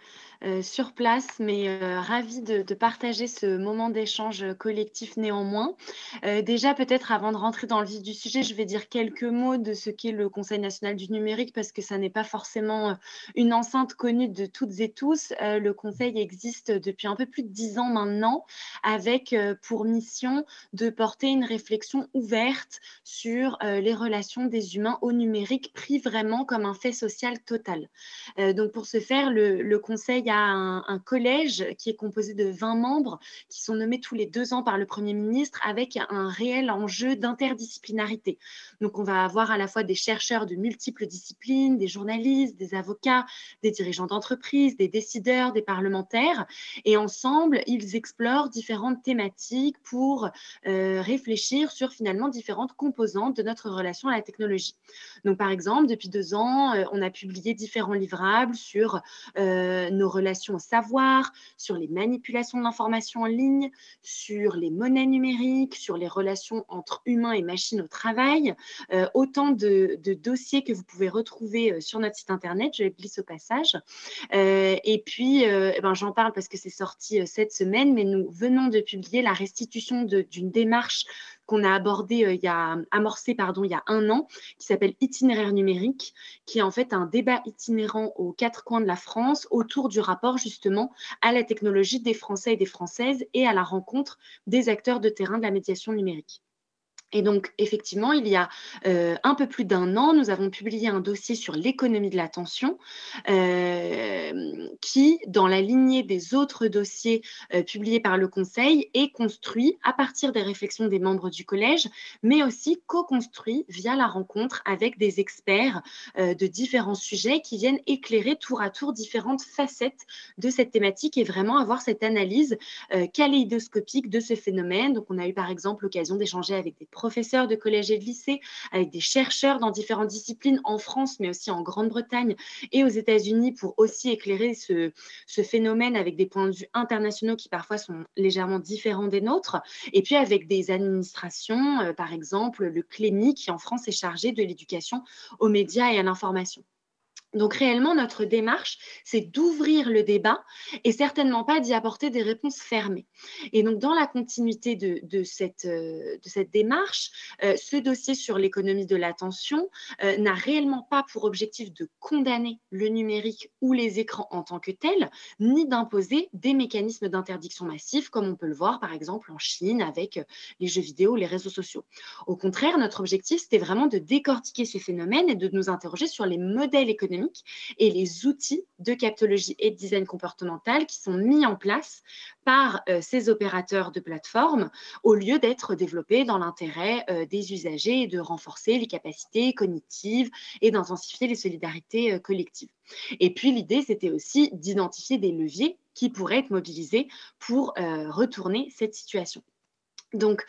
sur place, mais ravie de partager ce moment d'échange collectif néanmoins. Déjà, peut-être avant de rentrer dans le vif du sujet, je vais dire quelques mots de ce qu'est le Conseil national du numérique, parce que ça n'est pas forcément une enceinte connue de toutes et tous. Le Conseil existe depuis un peu plus de 10 ans maintenant, avec pour mission de porter une réflexion ouverte sur les relations des humains au numérique, pris vraiment comme un fait social total. Donc pour ce faire, le Conseil a un collège qui est composé de 20 membres qui sont nommés tous les 2 ans par le Premier ministre, avec un réel enjeu d'interdisciplinarité. Donc on va avoir à la fois des chercheurs de multiples disciplines, des journalistes, des avocats, des dirigeants d'entreprise, des décideurs, des parlementaires, et ensemble, ils explorent différentes thématiques pour réfléchir sur finalement différentes composantes de notre relation à la technologie. Donc par exemple, depuis 2 ans, on a publié différents livrables sur nos relations au savoir, sur les manipulations de l'information en ligne, sur les monnaies numériques, sur les relations entre humains et machines au travail. Autant de dossiers que vous pouvez retrouver sur notre site internet, je les glisse au passage. Et puis, j'en parle parce que c'est sorti cette semaine, mais nous venons de publier la restitution d'une démarche qu'on a amorcé il y a 1 an, qui s'appelle Itinéraire numérique, qui est en fait un débat itinérant aux 4 coins de la France autour du rapport justement à la technologie des Français et des Françaises et à la rencontre des acteurs de terrain de la médiation numérique. Et donc, effectivement, il y a un peu plus d'un an, nous avons publié un dossier sur l'économie de l'attention qui, dans la lignée des autres dossiers publiés par le Conseil, est construit à partir des réflexions des membres du collège, mais aussi co-construit via la rencontre avec des experts de différents sujets qui viennent éclairer tour à tour différentes facettes de cette thématique et vraiment avoir cette analyse kaléidoscopique de ce phénomène. Donc, on a eu par exemple l'occasion d'échanger avec des professeurs de collège et de lycée, avec des chercheurs dans différentes disciplines en France, mais aussi en Grande-Bretagne et aux États-Unis pour aussi éclairer ce phénomène avec des points de vue internationaux qui parfois sont légèrement différents des nôtres. Et puis avec des administrations, par exemple le CLEMI qui en France est chargé de l'éducation aux médias et à l'information. Donc réellement, notre démarche, c'est d'ouvrir le débat et certainement pas d'y apporter des réponses fermées. Et donc, dans la continuité de cette démarche, ce dossier sur l'économie de l'attention n'a réellement pas pour objectif de condamner le numérique ou les écrans en tant que tels, ni d'imposer des mécanismes d'interdiction massive, comme on peut le voir par exemple en Chine avec les jeux vidéo, les réseaux sociaux. Au contraire, notre objectif, c'était vraiment de décortiquer ce phénomène et de nous interroger sur les modèles économiques et les outils de captologie et de design comportemental qui sont mis en place par ces opérateurs de plateforme au lieu d'être développés dans l'intérêt des usagers et de renforcer les capacités cognitives et d'intensifier les solidarités collectives. Et puis l'idée, c'était aussi d'identifier des leviers qui pourraient être mobilisés pour retourner cette situation. Donc,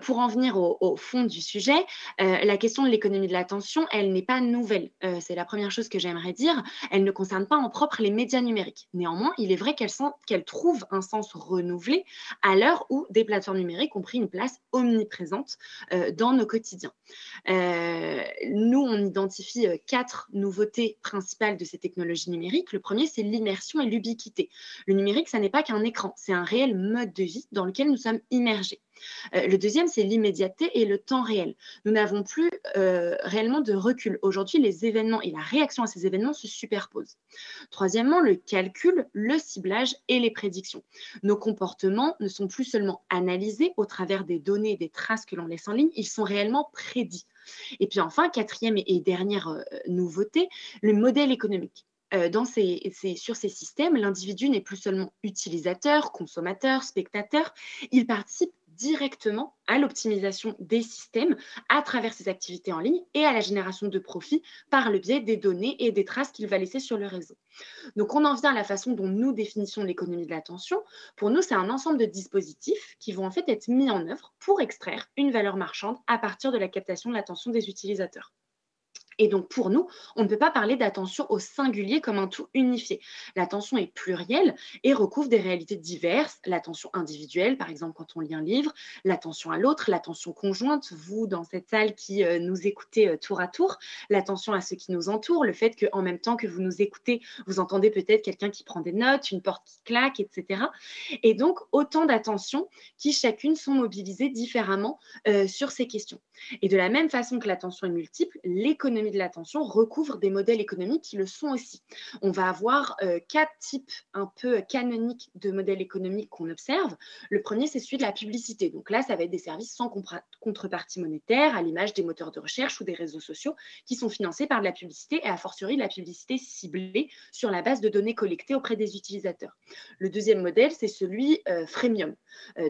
pour en venir au fond du sujet, la question de l'économie de l'attention, elle n'est pas nouvelle. C'est la première chose que j'aimerais dire. Elle ne concerne pas en propre les médias numériques. Néanmoins, il est vrai qu'elle trouve un sens renouvelé à l'heure où des plateformes numériques ont pris une place omniprésente dans nos quotidiens. Nous, on identifie 4 nouveautés principales de ces technologies numériques. Le premier, c'est l'immersion et l'ubiquité. Le numérique, ça n'est pas qu'un écran, c'est un réel mode de vie dans lequel nous sommes immergés. Le deuxième, c'est l'immédiateté et le temps réel. Nous n'avons plus réellement de recul. Aujourd'hui, les événements et la réaction à ces événements se superposent. Troisièmement, le calcul, le ciblage et les prédictions. Nos comportements ne sont plus seulement analysés au travers des données et des traces que l'on laisse en ligne, ils sont réellement prédits. Et puis enfin, quatrième et dernière nouveauté, le modèle économique. Sur ces systèmes, l'individu n'est plus seulement utilisateur, consommateur, spectateur, il participe directement à l'optimisation des systèmes à travers ses activités en ligne et à la génération de profits par le biais des données et des traces qu'il va laisser sur le réseau. Donc, on en vient à la façon dont nous définissons l'économie de l'attention. Pour nous, c'est un ensemble de dispositifs qui vont en fait être mis en œuvre pour extraire une valeur marchande à partir de la captation de l'attention des utilisateurs. Et donc, pour nous, on ne peut pas parler d'attention au singulier comme un tout unifié. L'attention est plurielle et recouvre des réalités diverses. L'attention individuelle, par exemple, quand on lit un livre, l'attention à l'autre, l'attention conjointe, vous, dans cette salle qui nous écoutez tour à tour, l'attention à ceux qui nous entourent, le fait qu'en même temps que vous nous écoutez, vous entendez peut-être quelqu'un qui prend des notes, une porte qui claque, etc. Et donc, autant d'attentions qui, chacune, sont mobilisées différemment sur ces questions. Et de la même façon que l'attention est multiple, l'économie de l'attention recouvre des modèles économiques qui le sont aussi. On va avoir 4 types un peu canoniques de modèles économiques qu'on observe. Le premier, c'est celui de la publicité. Donc là, ça va être des services sans contrepartie monétaire, à l'image des moteurs de recherche ou des réseaux sociaux qui sont financés par de la publicité et a fortiori de la publicité ciblée sur la base de données collectées auprès des utilisateurs. Le deuxième modèle, c'est celui freemium.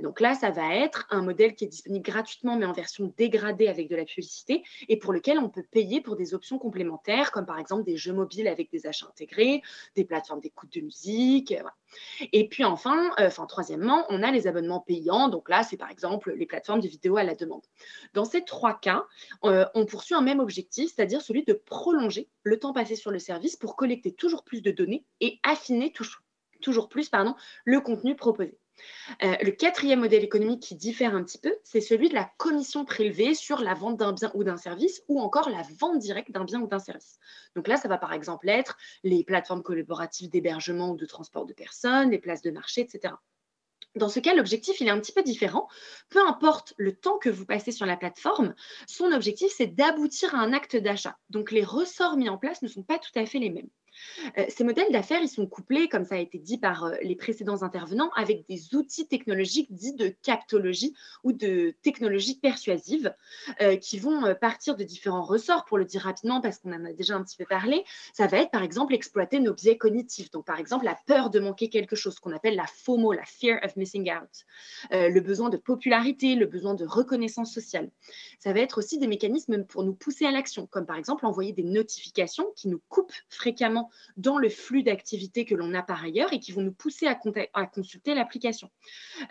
Donc là, ça va être un modèle qui est disponible gratuitement mais en version dégradée avec de la publicité et pour lequel on peut payer pour des options complémentaires comme par exemple des jeux mobiles avec des achats intégrés, des plateformes d'écoute de musique. Voilà. Et puis troisièmement, on a les abonnements payants. Donc là, c'est par exemple les plateformes de vidéo à la demande. Dans ces 3 cas, on poursuit un même objectif, c'est-à-dire celui de prolonger le temps passé sur le service pour collecter toujours plus de données et affiner toujours plus le contenu proposé. Le quatrième modèle économique qui diffère un petit peu, c'est celui de la commission prélevée sur la vente d'un bien ou d'un service ou encore la vente directe d'un bien ou d'un service. Donc là, ça va par exemple être les plateformes collaboratives d'hébergement ou de transport de personnes, les places de marché, etc. Dans ce cas, l'objectif, il est un petit peu différent. Peu importe le temps que vous passez sur la plateforme, son objectif, c'est d'aboutir à un acte d'achat. Donc, les ressorts mis en place ne sont pas tout à fait les mêmes. Ces modèles d'affaires, ils sont couplés, comme ça a été dit par les précédents intervenants, avec des outils technologiques dits de captologie ou de technologie persuasive qui vont partir de différents ressorts, pour le dire rapidement, parce qu'on en a déjà un petit peu parlé. Ça va être, par exemple, exploiter nos biais cognitifs. Donc, par exemple, la peur de manquer quelque chose, qu'on appelle la FOMO, la Fear of Missing Out. Le besoin de popularité, le besoin de reconnaissance sociale. Ça va être aussi des mécanismes pour nous pousser à l'action, comme par exemple envoyer des notifications qui nous coupent fréquemment dans le flux d'activités que l'on a par ailleurs et qui vont nous pousser à consulter l'application.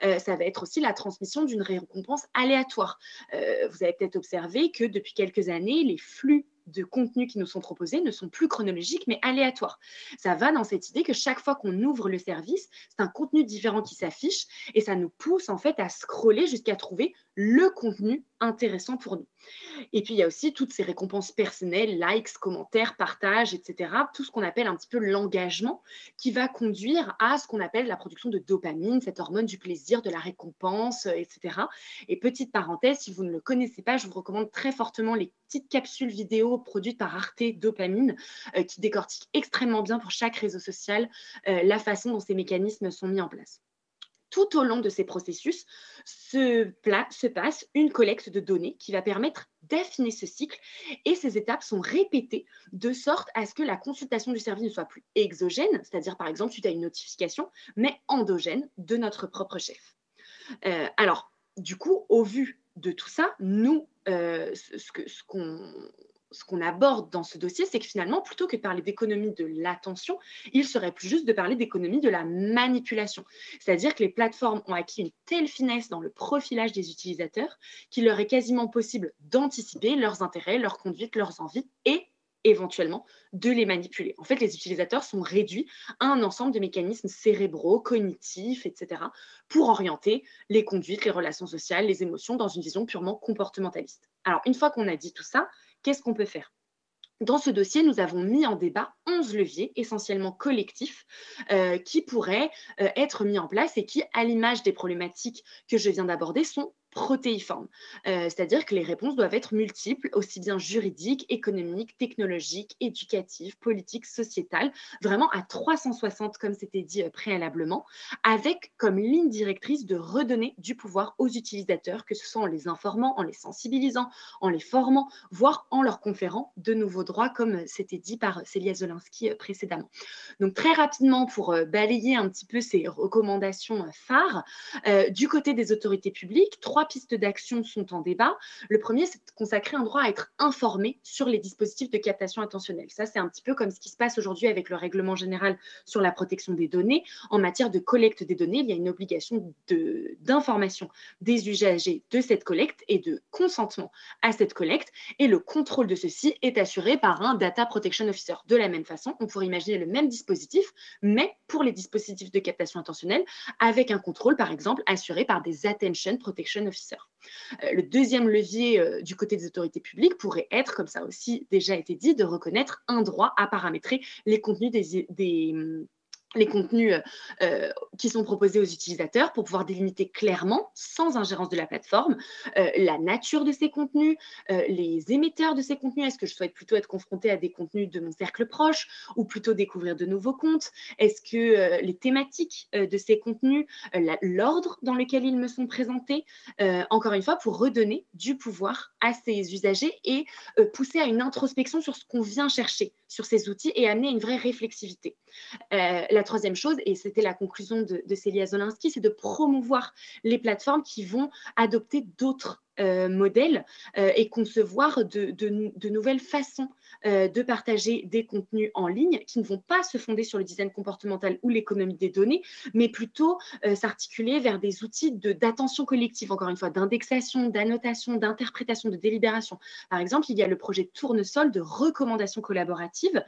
Ça va être aussi la transmission d'une récompense aléatoire. Vous avez peut-être observé que depuis quelques années, les flux de contenus qui nous sont proposés ne sont plus chronologiques, mais aléatoires. Ça va dans cette idée que chaque fois qu'on ouvre le service, c'est un contenu différent qui s'affiche et ça nous pousse en fait à scroller jusqu'à trouver le contenu intéressant pour nous. Et puis, il y a aussi toutes ces récompenses personnelles, likes, commentaires, partages, etc. Tout ce qu'on appelle un petit peu l'engagement qui va conduire à ce qu'on appelle la production de dopamine, cette hormone du plaisir, de la récompense, etc. Et petite parenthèse, si vous ne le connaissez pas, je vous recommande très fortement les petites capsules vidéo produites par Arte Dopamine qui décortiquent extrêmement bien pour chaque réseau social la façon dont ces mécanismes sont mis en place. Tout au long de ces processus se passe une collecte de données qui va permettre d'affiner ce cycle et ces étapes sont répétées de sorte à ce que la consultation du service ne soit plus exogène, c'est-à-dire par exemple suite à une notification, mais endogène de notre propre chef. Alors, du coup, au vu de tout ça, nous, ce qu'on aborde dans ce dossier, c'est que finalement, plutôt que de parler d'économie de l'attention, il serait plus juste de parler d'économie de la manipulation. C'est-à-dire que les plateformes ont acquis une telle finesse dans le profilage des utilisateurs qu'il leur est quasiment possible d'anticiper leurs intérêts, leurs conduites, leurs envies et éventuellement de les manipuler. En fait, les utilisateurs sont réduits à un ensemble de mécanismes cérébraux, cognitifs, etc., pour orienter les conduites, les relations sociales, les émotions dans une vision purement comportementaliste. Alors, une fois qu'on a dit tout ça, qu'est-ce qu'on peut faire ? Dans ce dossier, nous avons mis en débat 11 leviers, essentiellement collectifs, qui pourraient être mis en place et qui, à l'image des problématiques que je viens d'aborder, sont protéiformes. C'est-à-dire que les réponses doivent être multiples, aussi bien juridiques, économiques, technologiques, éducatives, politiques, sociétales, vraiment à 360, comme c'était dit préalablement, avec comme ligne directrice de redonner du pouvoir aux utilisateurs, que ce soit en les informant, en les sensibilisant, en les formant, voire en leur conférant de nouveaux droits, comme c'était dit par Célia Zolinsky précédemment. Donc très rapidement, pour balayer un petit peu ces recommandations phares, du côté des autorités publiques, 3 pistes d'action sont en débat. Le premier, c'est de consacrer un droit à être informé sur les dispositifs de captation attentionnelle. Ça, c'est un petit peu comme ce qui se passe aujourd'hui avec le règlement général sur la protection des données. En matière de collecte des données, il y a une obligation d'information des usagers de cette collecte et de consentement à cette collecte. Et le contrôle de ceci est assuré par un Data Protection Officer. De la même façon, on pourrait imaginer le même dispositif, mais pour les dispositifs de captation attentionnelle, avec un contrôle, par exemple, assuré par des Attention Protection Officers. Le deuxième levier du côté des autorités publiques pourrait être, comme ça aussi déjà été dit, de reconnaître un droit à paramétrer les contenus les contenus qui sont proposés aux utilisateurs pour pouvoir délimiter clairement, sans ingérence de la plateforme, la nature de ces contenus, les émetteurs de ces contenus. Est-ce que je souhaite plutôt être confrontée à des contenus de mon cercle proche ou plutôt découvrir de nouveaux comptes? Est-ce que les thématiques de ces contenus, l'ordre dans lequel ils me sont présentés, encore une fois, pour redonner du pouvoir à ces usagers et pousser à une introspection sur ce qu'on vient chercher sur ces outils et amener une vraie réflexivité. La troisième chose, et c'était la conclusion de Célia Zolinsky, c'est de promouvoir les plateformes qui vont adopter d'autres modèles et concevoir de nouvelles façons de partager des contenus en ligne qui ne vont pas se fonder sur le design comportemental ou l'économie des données, mais plutôt s'articuler vers des outils d'attention collective, encore une fois, d'indexation, d'annotation, d'interprétation, de délibération. Par exemple, il y a le projet Tournesol de recommandation collaborative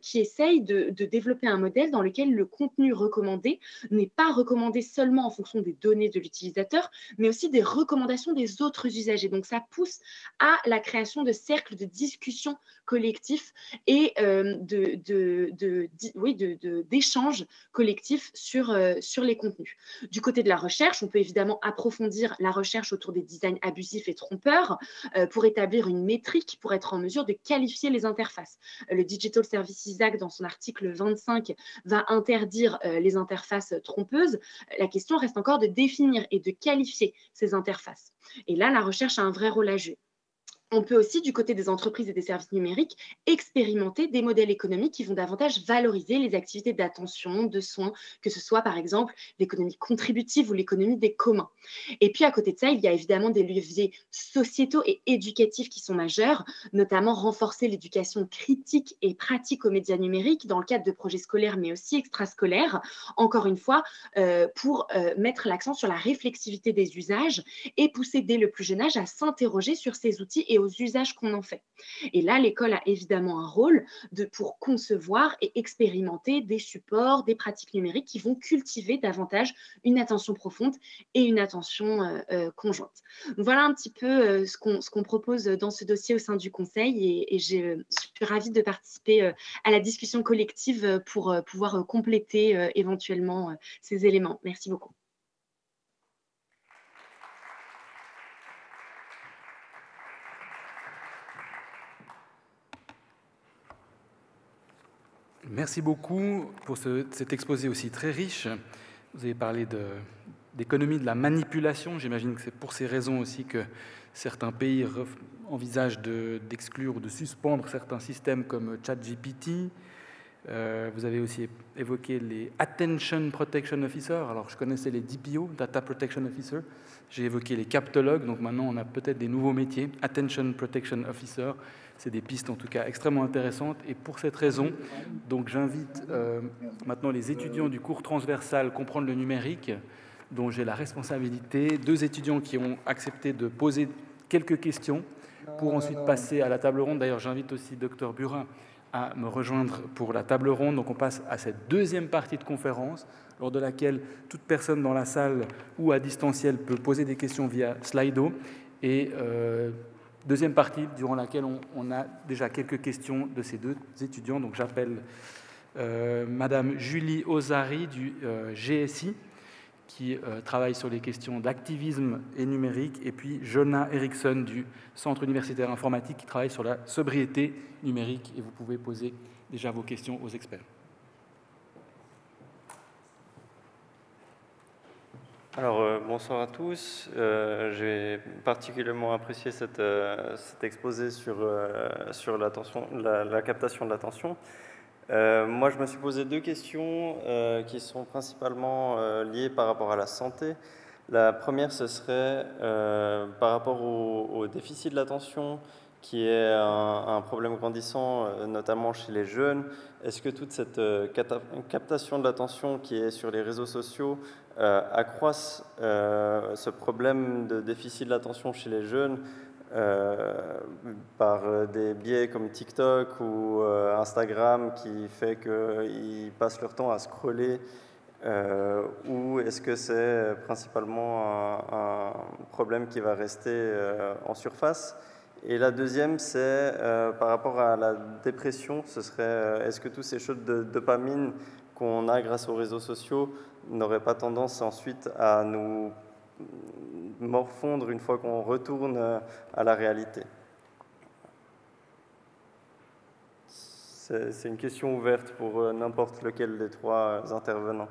qui essaye de développer un modèle dans lequel le contenu recommandé n'est pas recommandé seulement en fonction des données de l'utilisateur, mais aussi des recommandations des autres d'autres usagers. Donc, ça pousse à la création de cercles de discussion collectifs et d'échanges collectifs sur les contenus. Du côté de la recherche, on peut évidemment approfondir la recherche autour des designs abusifs et trompeurs pour établir une métrique pour être en mesure de qualifier les interfaces. Le Digital Services Act, dans son article 25, va interdire les interfaces trompeuses. La question reste encore de définir et de qualifier ces interfaces. Et là, la recherche a un vrai rôle à jouer. On peut aussi, du côté des entreprises et des services numériques, expérimenter des modèles économiques qui vont davantage valoriser les activités d'attention, de soins, que ce soit par exemple l'économie contributive ou l'économie des communs. Et puis à côté de ça, il y a évidemment des leviers sociétaux et éducatifs qui sont majeurs, notamment renforcer l'éducation critique et pratique aux médias numériques dans le cadre de projets scolaires mais aussi extrascolaires, encore une fois, pour mettre l'accent sur la réflexivité des usages et pousser dès le plus jeune âge à s'interroger sur ces outils et aux usages qu'on en fait. Et là, l'école a évidemment un rôle pour concevoir et expérimenter des supports, des pratiques numériques qui vont cultiver davantage une attention profonde et une attention conjointe. Donc, voilà un petit peu ce qu'on propose dans ce dossier au sein du Conseil et je suis ravie de participer à la discussion collective pour pouvoir compléter éventuellement ces éléments. Merci beaucoup. Merci beaucoup pour cet exposé aussi très riche. Vous avez parlé d'économie de la manipulation. J'imagine que c'est pour ces raisons aussi que certains pays envisagent d'exclure ou de suspendre certains systèmes comme ChatGPT. Vous avez aussi évoqué les Attention Protection Officers. Alors, je connaissais les DPO, Data Protection Officer. J'ai évoqué les captologues. Donc maintenant, on a peut-être des nouveaux métiers. Attention Protection Officer. C'est des pistes en tout cas extrêmement intéressantes. Et pour cette raison, donc j'invite maintenant les étudiants du cours transversal Comprendre le numérique, dont j'ai la responsabilité, 2 étudiants qui ont accepté de poser quelques questions pour ensuite passer à la table ronde. D'ailleurs, j'invite aussi Dr Burin à me rejoindre pour la table ronde. Donc on passe à cette deuxième partie de conférence, lors de laquelle toute personne dans la salle ou à distanciel peut poser des questions via Slido. Et deuxième partie, durant laquelle on a déjà quelques questions de ces 2 étudiants. Donc j'appelle Madame Julie Ozari du GSI, qui travaille sur les questions d'activisme et numérique, et puis Jonah Eriksson du Centre universitaire informatique qui travaille sur la sobriété numérique. Et vous pouvez poser déjà vos questions aux experts. Alors, bonsoir à tous. J'ai particulièrement apprécié cet exposé sur la captation de l'attention. Moi, je me suis posé 2 questions qui sont principalement liées par rapport à la santé. La première, ce serait par rapport au déficit de l'attention, qui est un problème grandissant, notamment chez les jeunes. Est-ce que toute cette captation de l'attention qui est sur les réseaux sociaux accroissent ce problème de déficit de l'attention chez les jeunes par des biais comme TikTok ou Instagram qui fait qu'ils passent leur temps à scroller, ou est-ce que c'est principalement un problème qui va rester en surface? Et la deuxième, c'est par rapport à la dépression, ce serait est-ce que tous ces shots de dopamine qu'on a grâce aux réseaux sociaux n'auraient pas tendance ensuite à nous morfondre une fois qu'on retourne à la réalité? C'est une question ouverte pour n'importe lequel des 3 intervenants.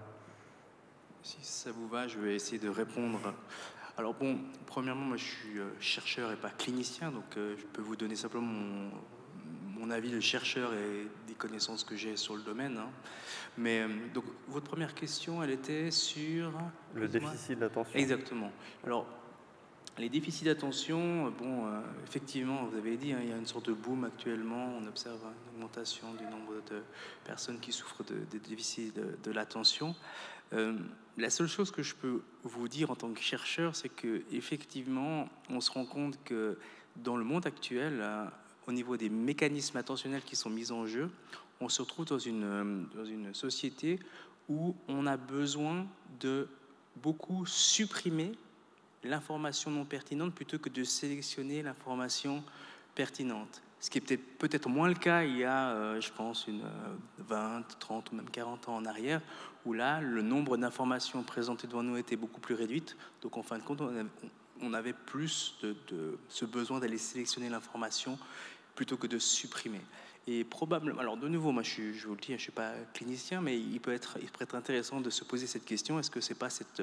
Si ça vous va, je vais essayer de répondre. Alors bon, premièrement, moi je suis chercheur et pas clinicien, donc je peux vous donner simplement mon avis de chercheur et des connaissances que j'ai sur le domaine. Hein. Mais donc votre première question, elle était sur le déficit d'attention. Exactement. Alors les déficits d'attention, bon, effectivement, vous avez dit, hein, il y a une sorte de boom actuellement. On observe une augmentation du nombre de personnes qui souffrent de déficit de l'attention. La seule chose que je peux vous dire en tant que chercheur, c'est que effectivement, on se rend compte que dans le monde actuel, au niveau des mécanismes attentionnels qui sont mis en jeu, on se retrouve dans une société où on a besoin de beaucoup supprimer l'information non pertinente plutôt que de sélectionner l'information pertinente. Ce qui est peut-être moins le cas il y a, je pense, 20, 30 ou même 40 ans en arrière, où là, le nombre d'informations présentées devant nous était beaucoup plus réduit. Donc, en fin de compte, on avait plus de ce besoin d'aller sélectionner l'information plutôt que de supprimer. Et probablement, alors de nouveau, moi je vous le dis, je ne suis pas clinicien, mais il peut être intéressant de se poser cette question, est-ce que ce n'est pas cette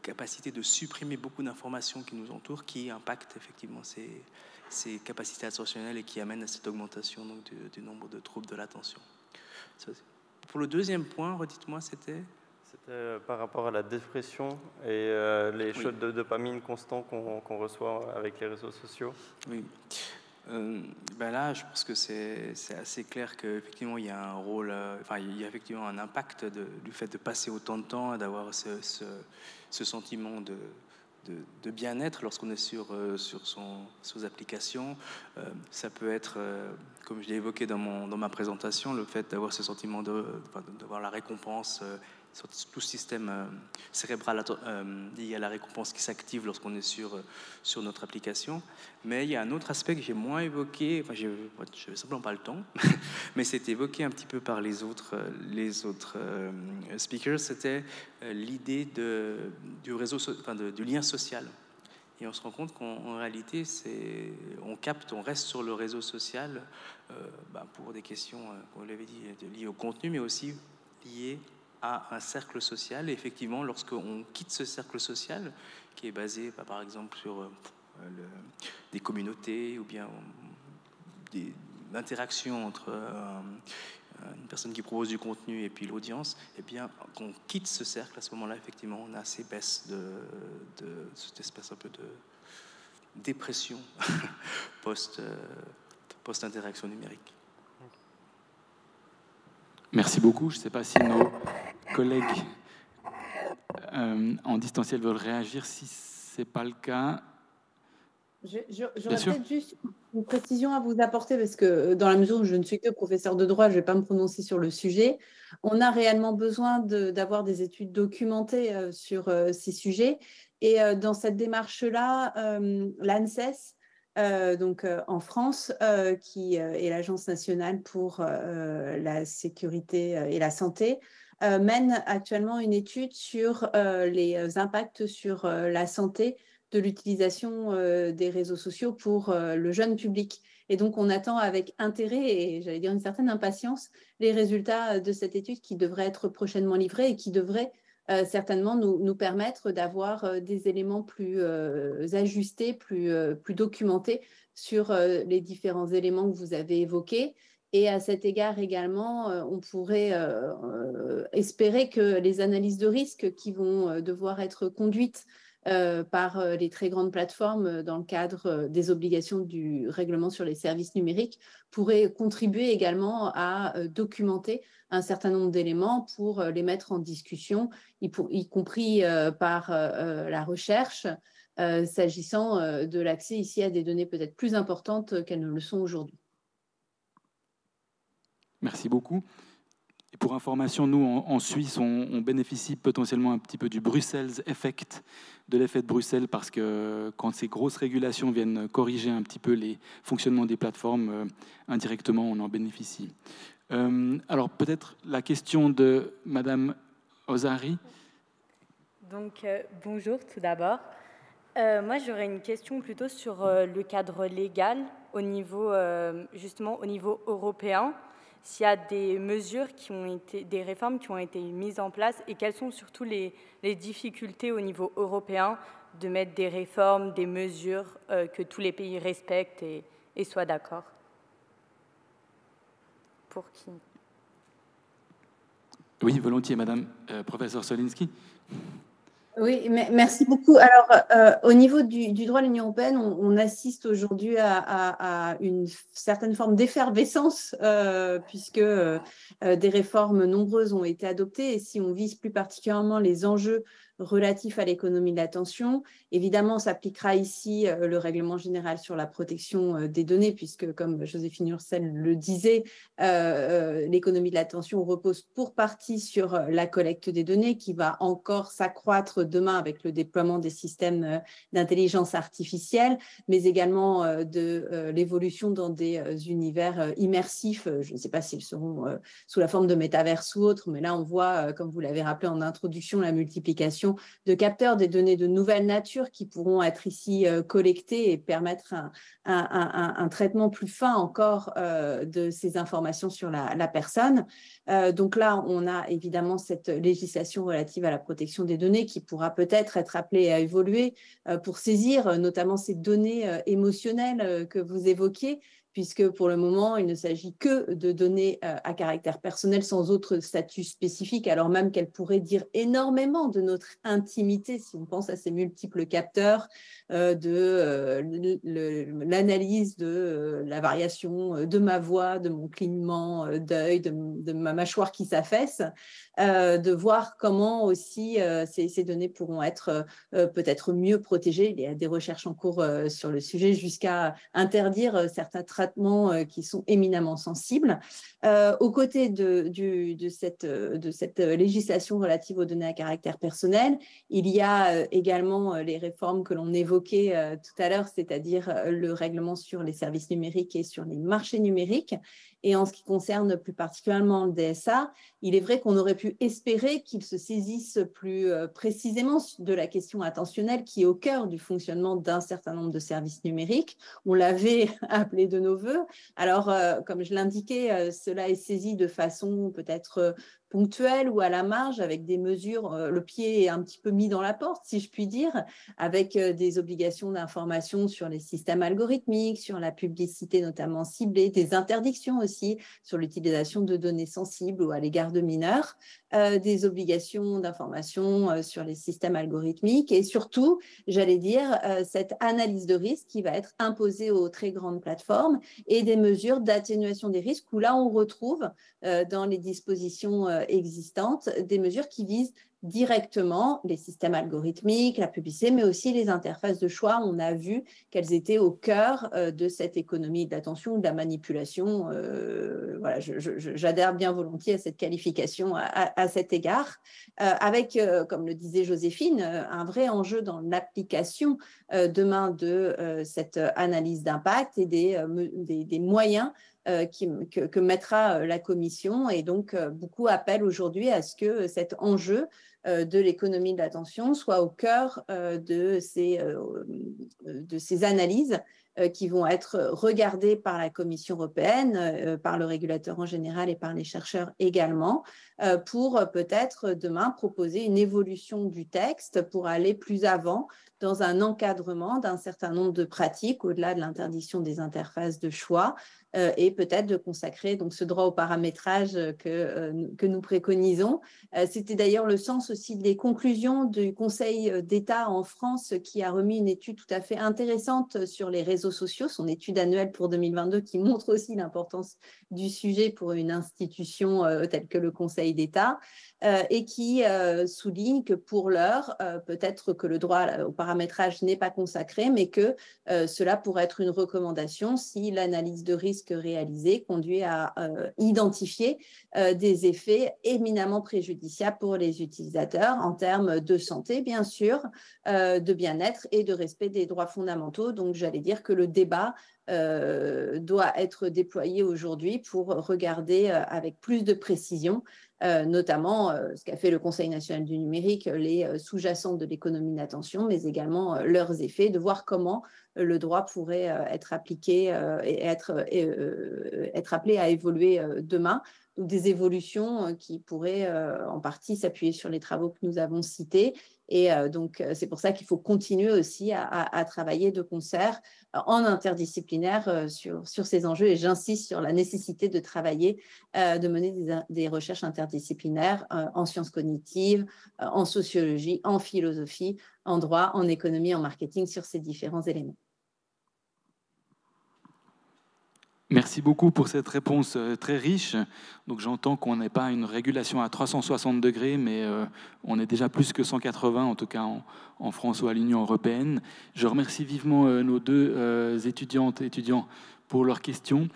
capacité de supprimer beaucoup d'informations qui nous entourent qui impacte effectivement ces capacités attentionnelles et qui amène à cette augmentation donc, du nombre de troubles de l'attention. Pour le deuxième point, redites-moi, c'était par rapport à la dépression et les shots de dopamine constants qu'on reçoit avec les réseaux sociaux. Oui. Ben là, je pense que c'est assez clair qu'effectivement, il y a un rôle, il y a effectivement un impact du fait de passer autant de temps et d'avoir ce sentiment de bien-être lorsqu'on est sur ses applications. Ça peut être, comme je l'ai évoqué dans ma présentation, le fait d'avoir ce sentiment d'avoir la récompense, tout ce système cérébral lié à la récompense qui s'active lorsqu'on est sur notre application. Mais il y a un autre aspect que j'ai moins évoqué, je n'avais simplement pas le temps, mais c'est évoqué un petit peu par les autres speakers, c'était l'idée du lien social. Et on se rend compte qu'en réalité, on reste sur le réseau social pour des questions, comme vous l'avez dit, liées au contenu, mais aussi liées à un cercle social. Et effectivement, lorsqu'on quitte ce cercle social, qui est basé par exemple sur des communautés ou bien des interactions entre une personne qui propose du contenu et puis l'audience, eh bien, qu'on quitte ce cercle, à ce moment-là, effectivement, on a ces baisses de cette espèce un peu de dépression post-interaction numérique. Merci beaucoup. Je ne sais pas si nos collègues en distanciel veulent réagir. Si ce n'est pas le cas... J'aurais peut-être juste une précision à vous apporter, parce que dans la mesure où je ne suis que professeur de droit, je ne vais pas me prononcer sur le sujet. On a réellement besoin d'avoir des études documentées sur ces sujets. Et dans cette démarche-là, l'ANSES, en France, qui est l'Agence nationale pour la sécurité et la santé, mène actuellement une étude sur les impacts sur la santé de l'utilisation des réseaux sociaux pour le jeune public. Et donc, on attend avec intérêt et, j'allais dire, une certaine impatience, les résultats de cette étude qui devrait être prochainement livrée et qui devrait certainement nous permettre d'avoir des éléments plus ajustés, plus documentés sur les différents éléments que vous avez évoqués. Et à cet égard également, on pourrait espérer que les analyses de risque qui vont devoir être conduites par les très grandes plateformes dans le cadre des obligations du règlement sur les services numériques pourraient contribuer également à documenter un certain nombre d'éléments pour les mettre en discussion, y compris par la recherche, s'agissant de l'accès ici à des données peut-être plus importantes qu'elles ne le sont aujourd'hui. Merci beaucoup. Et pour information, nous, en Suisse, on bénéficie potentiellement un petit peu du Bruxelles Effect, de l'effet de Bruxelles, parce que quand ces grosses régulations viennent corriger un petit peu les fonctionnements des plateformes, indirectement, on en bénéficie. Alors, peut-être la question de Madame Ozari. Donc, bonjour tout d'abord. Moi, j'aurais une question plutôt sur le cadre légal, justement au niveau européen. S'il y a des mesures des réformes qui ont été mises en place et quelles sont surtout les difficultés au niveau européen de mettre des réformes, des mesures que tous les pays respectent et soient d'accord. Pour qui? Oui, volontiers, Madame professeur Solinski. Oui, merci beaucoup. Alors, au niveau du droit de l'Union européenne, on assiste aujourd'hui à une certaine forme d'effervescence, puisque des réformes nombreuses ont été adoptées. Et si on vise plus particulièrement les enjeux relatifs à l'économie de l'attention. Évidemment, s'appliquera ici le règlement général sur la protection des données, puisque, comme Joséphine Ursel le disait, l'économie de l'attention repose pour partie sur la collecte des données, qui va encore s'accroître demain avec le déploiement des systèmes d'intelligence artificielle, mais également de l'évolution dans des univers immersifs. Je ne sais pas s'ils seront sous la forme de métaverse ou autre, mais là on voit, comme vous l'avez rappelé en introduction, la multiplication de capteurs, des données de nouvelle nature qui pourront être ici collectées et permettre un traitement plus fin encore de ces informations sur la personne. Donc là, on a évidemment cette législation relative à la protection des données qui pourra peut-être être appelée à évoluer pour saisir notamment ces données émotionnelles que vous évoquiez, puisque pour le moment, il ne s'agit que de données à caractère personnel sans autre statut spécifique, alors même qu'elles pourraient dire énormément de notre intimité, si on pense à ces multiples capteurs, l'analyse de la variation de ma voix, de mon clignement d'œil, de ma mâchoire qui s'affaisse, de voir comment aussi ces données pourront être peut-être mieux protégées. Il y a des recherches en cours sur le sujet jusqu'à interdire certains traitements qui sont éminemment sensibles. Aux côtés de cette législation relative aux données à caractère personnel, il y a également les réformes que l'on évoquait tout à l'heure, c'est-à-dire le règlement sur les services numériques et sur les marchés numériques. Et en ce qui concerne plus particulièrement le DSA, il est vrai qu'on aurait pu espérer qu'il se saisisse plus précisément de la question attentionnelle qui est au cœur du fonctionnement d'un certain nombre de services numériques. On l'avait appelé de nos voeux. Alors, comme je l'indiquais, cela est saisi de façon peut-être ponctuelle ou à la marge, avec des mesures, le pied est un petit peu mis dans la porte, si je puis dire, avec des obligations d'information sur les systèmes algorithmiques, sur la publicité notamment ciblée, des interdictions aussi sur l'utilisation de données sensibles ou à l'égard de mineurs, des obligations d'information sur les systèmes algorithmiques et surtout, j'allais dire, cette analyse de risque qui va être imposée aux très grandes plateformes et des mesures d'atténuation des risques où là, on retrouve dans les dispositions existantes des mesures qui visent directement les systèmes algorithmiques, la publicité, mais aussi les interfaces de choix. On a vu qu'elles étaient au cœur de cette économie de l'attention, de la manipulation. Voilà, j'adhère bien volontiers à cette qualification à cet égard, avec, comme le disait Joséphine, un vrai enjeu dans l'application demain de cette analyse d'impact et des moyens que mettra la Commission. Et donc, beaucoup appellent aujourd'hui à ce que cet enjeu de l'économie de l'attention soit au cœur de ces analyses qui vont être regardées par la Commission européenne, par le régulateur en général et par les chercheurs également, pour peut-être demain proposer une évolution du texte pour aller plus avant dans un encadrement d'un certain nombre de pratiques au-delà de l'interdiction des interfaces de choix et peut-être de consacrer donc ce droit au paramétrage que nous préconisons. C'était d'ailleurs le sens aussi des conclusions du Conseil d'État en France qui a remis une étude tout à fait intéressante sur les réseaux sociaux, son étude annuelle pour 2022 qui montre aussi l'importance du sujet pour une institution telle que le Conseil d'État et qui souligne que pour l'heure, peut-être que le droit au paramétrage n'est pas consacré, mais que cela pourrait être une recommandation si l'analyse de risque réalisée conduit à identifier des effets éminemment préjudiciables pour les utilisateurs en termes de santé, bien sûr, de bien-être et de respect des droits fondamentaux. Donc, j'allais dire que le débat doit être déployé aujourd'hui pour regarder avec plus de précision, notamment ce qu'a fait le Conseil national du numérique, les sous-jacents de l'économie d'attention, mais également leurs effets, de voir comment le droit pourrait être appliqué et être appelé à évoluer demain. Donc des évolutions qui pourraient en partie s'appuyer sur les travaux que nous avons cités. Et donc, c'est pour ça qu'il faut continuer aussi à travailler de concert en interdisciplinaire sur ces enjeux. Et j'insiste sur la nécessité de travailler, de mener des recherches interdisciplinaires en sciences cognitives, en sociologie, en philosophie, en droit, en économie, en marketing, sur ces différents éléments. Merci beaucoup pour cette réponse très riche. Donc j'entends qu'on n'est pas une régulation à 360 degrés, mais on est déjà plus que 180, en tout cas en France ou à l'Union européenne. Je remercie vivement nos deux étudiantes et étudiants pour leurs questions.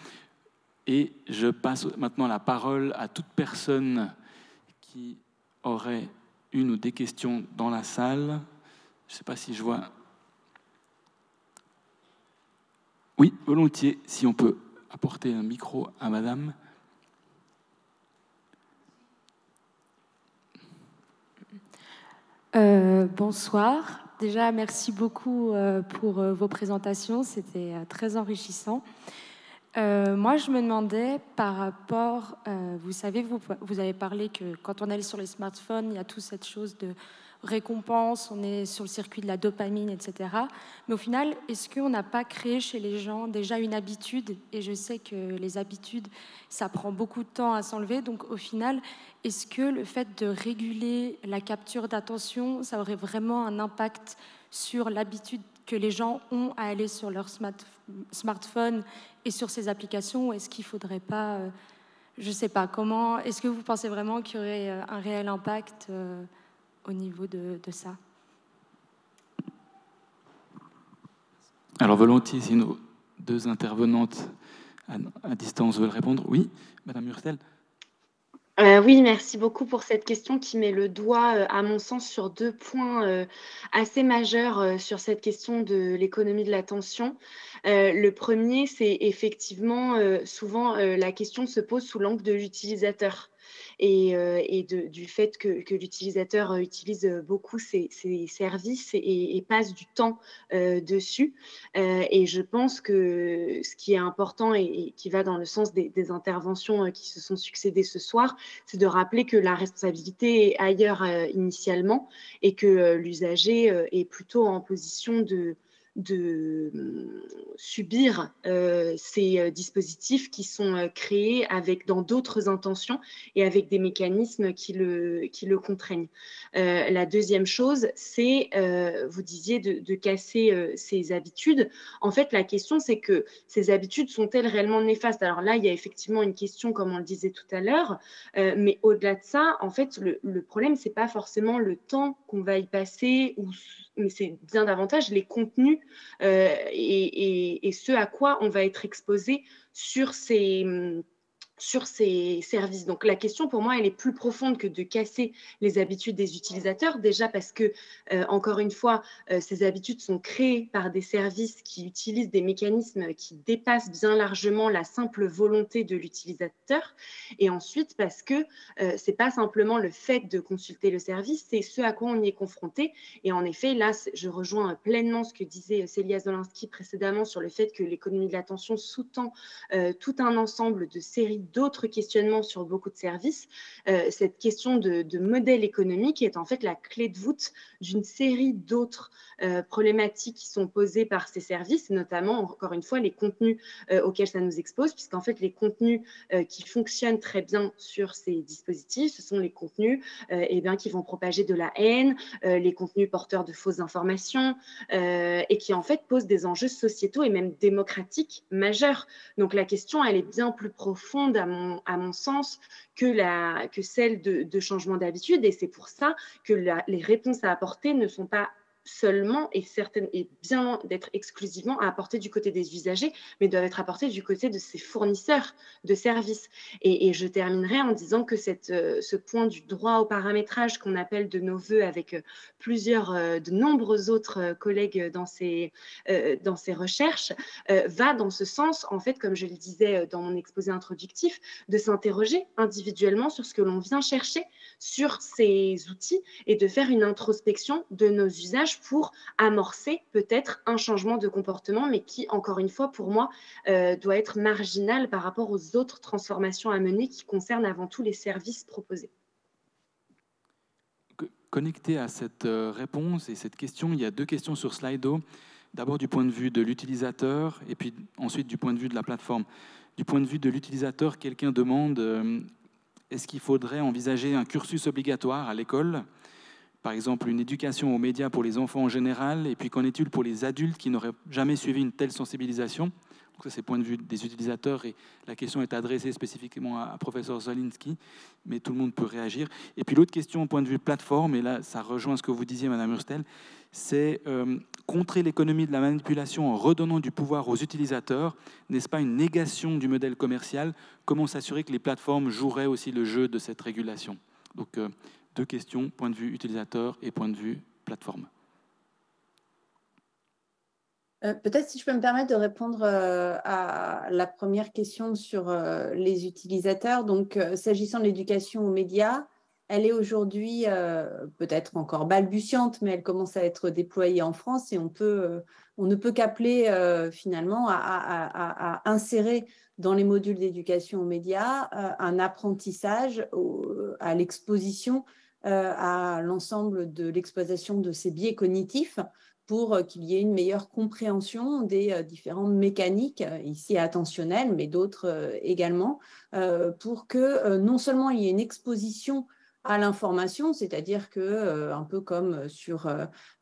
Et je passe maintenant la parole à toute personne qui aurait une ou des questions dans la salle. Je ne sais pas si je vois... Oui, volontiers, si on peut apporter un micro à madame. Bonsoir. Déjà, merci beaucoup pour vos présentations. C'était très enrichissant. Moi, je me demandais par rapport... vous savez, vous avez parlé que quand on est sur les smartphones, il y a toute cette chose de récompense, on est sur le circuit de la dopamine, etc. Mais au final, est-ce qu'on n'a pas créé chez les gens déjà une habitude? Et je sais que les habitudes, ça prend beaucoup de temps à s'enlever. Donc au final, est-ce que le fait de réguler la capture d'attention, ça aurait vraiment un impact sur l'habitude que les gens ont à aller sur leur smartphone et sur ces applications? Ou est-ce qu'il ne faudrait pas... je ne sais pas, comment... Est-ce que vous pensez vraiment qu'il y aurait un réel impact au niveau de ça? Alors volontiers, si nos deux intervenantes à distance veulent répondre. Oui, Madame Hurtel. Oui, merci beaucoup pour cette question qui met le doigt, à mon sens, sur 2 points assez majeurs sur cette question de l'économie de l'attention. Le premier, c'est effectivement, souvent, la question se pose sous l'angle de l'utilisateur et du fait que l'utilisateur utilise beaucoup ces services et passe du temps dessus. Et je pense que ce qui est important et qui va dans le sens des interventions qui se sont succédées ce soir, c'est de rappeler que la responsabilité est ailleurs initialement et que l'usager est plutôt en position de subir ces dispositifs qui sont créés dans d'autres intentions et avec des mécanismes qui le contraignent. La deuxième chose, c'est, vous disiez, de casser ces habitudes. En fait, la question, c'est que ces habitudes sont-elles réellement néfastes? Alors là, il y a effectivement une question, comme on le disait tout à l'heure, mais au-delà de ça, en fait, le problème, c'est pas forcément le temps qu'on va y passer, mais c'est bien davantage les contenus et ce à quoi on va être exposé sur ces services. Donc la question pour moi, elle est plus profonde que de casser les habitudes des utilisateurs, déjà parce que, encore une fois, ces habitudes sont créées par des services qui utilisent des mécanismes qui dépassent bien largement la simple volonté de l'utilisateur, et ensuite parce que c'est pas simplement le fait de consulter le service, c'est ce à quoi on y est confronté. Et en effet, là, je rejoins pleinement ce que disait Célia Zdolinski précédemment sur le fait que l'économie de l'attention sous-tend tout un ensemble de séries d'autres questionnements sur beaucoup de services. Cette question de modèle économique est en fait la clé de voûte d'une série d'autres problématiques qui sont posées par ces services, notamment, encore une fois, les contenus auxquels ça nous expose, puisqu'en fait, les contenus qui fonctionnent très bien sur ces dispositifs, ce sont les contenus qui vont propager de la haine, les contenus porteurs de fausses informations, et qui, en fait, posent des enjeux sociétaux et même démocratiques majeurs. Donc, la question, elle est bien plus profonde, à mon sens, que celle de changement d'habitude. Et c'est pour ça que les réponses à apporter ne sont pas seulement et bien d'être exclusivement à apporter du côté des usagers, mais doivent être apportées du côté de ces fournisseurs de services. Et je terminerai en disant que ce point du droit au paramétrage qu'on appelle de nos voeux avec de nombreux autres collègues dans ces recherches, va dans ce sens, en fait, comme je le disais dans mon exposé introductif, de s'interroger individuellement sur ce que l'on vient chercher sur ces outils et de faire une introspection de nos usages pour amorcer peut-être un changement de comportement, mais qui, encore une fois, pour moi, doit être marginal par rapport aux autres transformations à mener qui concernent avant tout les services proposés. Connecté à cette réponse et cette question, il y a 2 questions sur Slido. D'abord du point de vue de l'utilisateur et puis ensuite du point de vue de la plateforme. Du point de vue de l'utilisateur, quelqu'un demande est-ce qu'il faudrait envisager un cursus obligatoire à l'école ? Par exemple, une éducation aux médias pour les enfants en général, et puis qu'en est-il pour les adultes qui n'auraient jamais suivi une telle sensibilisation ? Donc, Ça, c'est le point de vue des utilisateurs et la question est adressée spécifiquement à professeur Zolinski, mais tout le monde peut réagir. Et puis l'autre question, au point de vue plateforme, et là, ça rejoint ce que vous disiez, Madame Hurstel, c'est contrer l'économie de la manipulation en redonnant du pouvoir aux utilisateurs. N'est-ce pas une négation du modèle commercial? Comment s'assurer que les plateformes joueraient aussi le jeu de cette régulation? Donc, deux questions, point de vue utilisateur et point de vue plateforme. Peut-être si je peux me permettre de répondre à la première question sur les utilisateurs. Donc, s'agissant de l'éducation aux médias, elle est aujourd'hui peut-être encore balbutiante, mais elle commence à être déployée en France et on ne peut qu'appeler finalement à insérer dans les modules d'éducation aux médias un apprentissage à l'exposition à l'ensemble de l'exploitation de ces biais cognitifs pour qu'il y ait une meilleure compréhension des différentes mécaniques, ici attentionnelles, mais d'autres également, pour que non seulement il y ait une exposition à l'information, c'est-à-dire que, un peu comme sur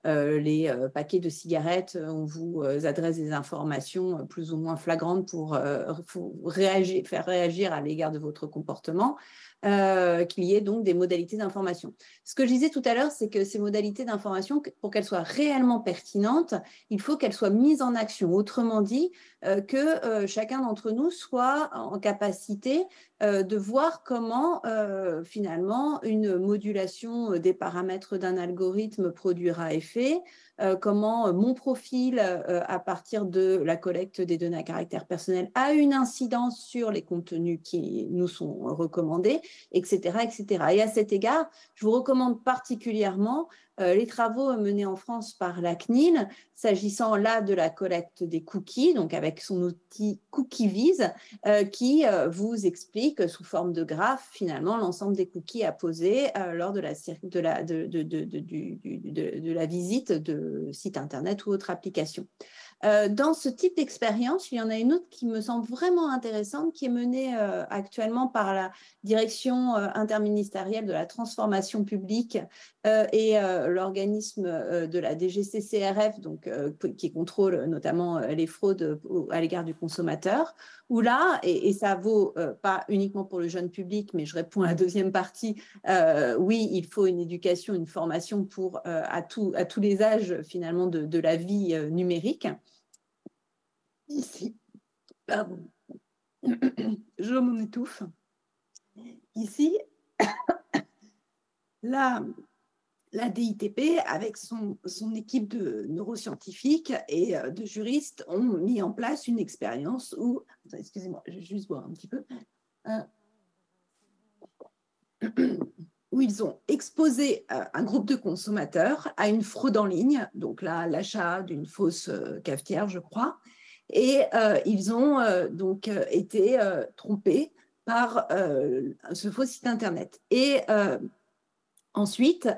les paquets de cigarettes, on vous adresse des informations plus ou moins flagrantes pour faire réagir à l'égard de votre comportement, qu'il y ait donc des modalités d'information. Ce que je disais tout à l'heure, c'est que ces modalités d'information, pour qu'elles soient réellement pertinentes, il faut qu'elles soient mises en action. Autrement dit, que chacun d'entre nous soit en capacité de voir comment finalement une modulation des paramètres d'un algorithme produira effet, comment mon profil, à partir de la collecte des données à caractère personnel, a une incidence sur les contenus qui nous sont recommandés, etc., etc. Et à cet égard, je vous recommande particulièrement les travaux menés en France par la CNIL, s'agissant là de la collecte des cookies, donc avec son outil CookieViz, qui vous explique sous forme de graphe finalement l'ensemble des cookies à poser lors de la visite de site internet ou autre application. Dans ce type d'expérience, il y en a une autre qui me semble vraiment intéressante, qui est menée actuellement par la direction interministérielle de la transformation publique et l'organisme de la DGCCRF, donc, qui contrôle notamment les fraudes à l'égard du consommateur, où là, et ça vaut pas uniquement pour le jeune public, mais je réponds à la deuxième partie, oui, il faut une éducation, une formation pour, à tous les âges finalement de la vie numérique. Ici, pardon, je m'en étouffe. Ici, la DITP, avec son équipe de neuroscientifiques et de juristes, ont mis en place une expérience où, excusez-moi, je vais juste boire un petit peu, où ils ont exposé un groupe de consommateurs à une fraude en ligne, donc là, l'achat d'une fausse cafetière, je crois, et ils ont donc été trompés par ce faux site internet. Et ensuite,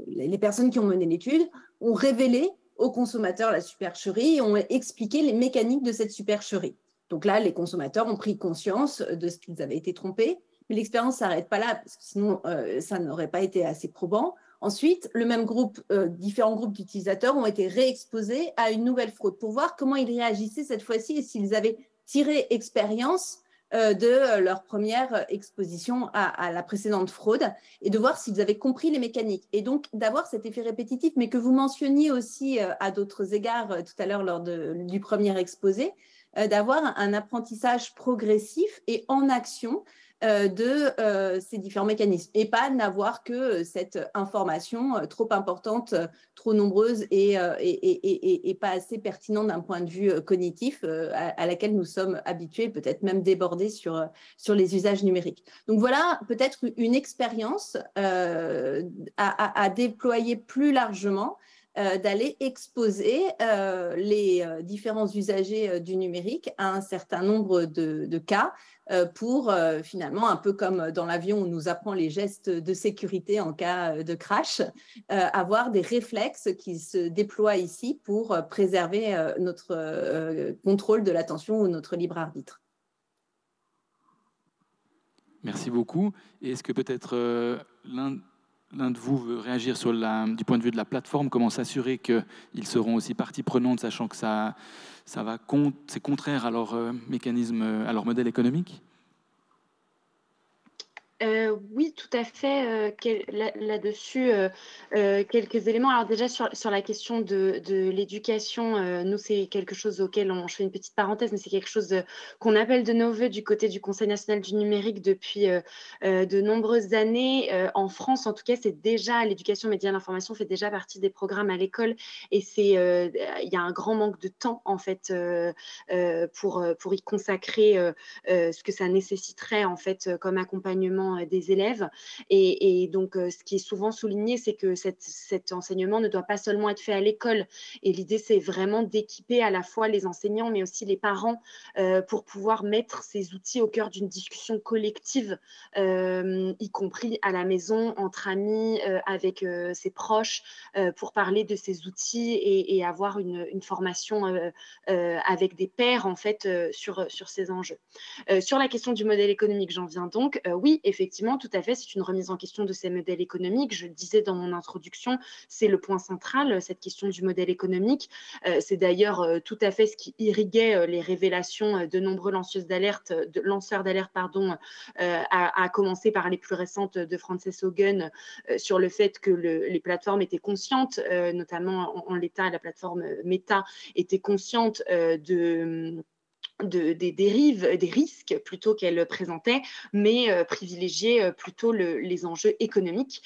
les personnes qui ont mené l'étude ont révélé aux consommateurs la supercherie et ont expliqué les mécaniques de cette supercherie. Donc là, les consommateurs ont pris conscience de ce qu'ils avaient été trompés, mais l'expérience ne s'arrête pas là, parce que sinon, ça n'aurait pas été assez probant. Ensuite, le même groupe, différents groupes d'utilisateurs ont été réexposés à une nouvelle fraude pour voir comment ils réagissaient cette fois-ci et s'ils avaient tiré expérience de leur première exposition à la précédente fraude et de voir s'ils avaient compris les mécaniques. Et donc, d'avoir cet effet répétitif, mais que vous mentionniez aussi à d'autres égards tout à l'heure lors du premier exposé, d'avoir un apprentissage progressif et en action de ces différents mécanismes et pas n'avoir que cette information trop importante, trop nombreuse et pas assez pertinente d'un point de vue cognitif à laquelle nous sommes habitués, peut-être même débordés sur les usages numériques. Donc voilà peut-être une expérience à déployer plus largement, d'aller exposer les différents usagers du numérique à un certain nombre de cas pour finalement, un peu comme dans l'avion, on nous apprend les gestes de sécurité en cas de crash, avoir des réflexes qui se déploient ici pour préserver notre contrôle de l'attention ou notre libre arbitre. Merci beaucoup. Et est-ce que peut-être l'un de vous veut réagir du point de vue de la plateforme, comment s'assurer qu'ils seront aussi partie prenante, sachant que c'est contraire à leur mécanisme, à leur modèle économique? Oui, tout à fait. Là-dessus, quelques éléments. Alors déjà, sur la question de l'éducation, nous, c'est quelque chose auquel je fais une petite parenthèse, mais c'est quelque chose qu'on appelle de nos voeux du côté du Conseil national du numérique depuis de nombreuses années. En France, en tout cas, c'est déjà l'éducation média et l'information fait déjà partie des programmes à l'école, et il y a un grand manque de temps, en fait, pour y consacrer ce que ça nécessiterait, en fait, comme accompagnement des élèves. Et donc, ce qui est souvent souligné, c'est que cet enseignement ne doit pas seulement être fait à l'école. Et l'idée, c'est vraiment d'équiper à la fois les enseignants, mais aussi les parents, pour pouvoir mettre ces outils au cœur d'une discussion collective, y compris à la maison, entre amis, avec ses proches, pour parler de ces outils et avoir une formation avec des pairs, en fait, sur ces enjeux. Sur la question du modèle économique, j'en viens donc. Oui, effectivement, tout à fait, c'est une remise en question de ces modèles économiques. Je le disais dans mon introduction, c'est le point central, cette question du modèle économique. C'est d'ailleurs tout à fait ce qui irriguait les révélations de nombreux lanceurs d'alerte, à commencer par les plus récentes de Frances Haugen, sur le fait que les plateformes étaient conscientes, notamment en l'état, la plateforme Meta était consciente des dérives, des risques plutôt qu'elle présentait, mais privilégier plutôt les enjeux économiques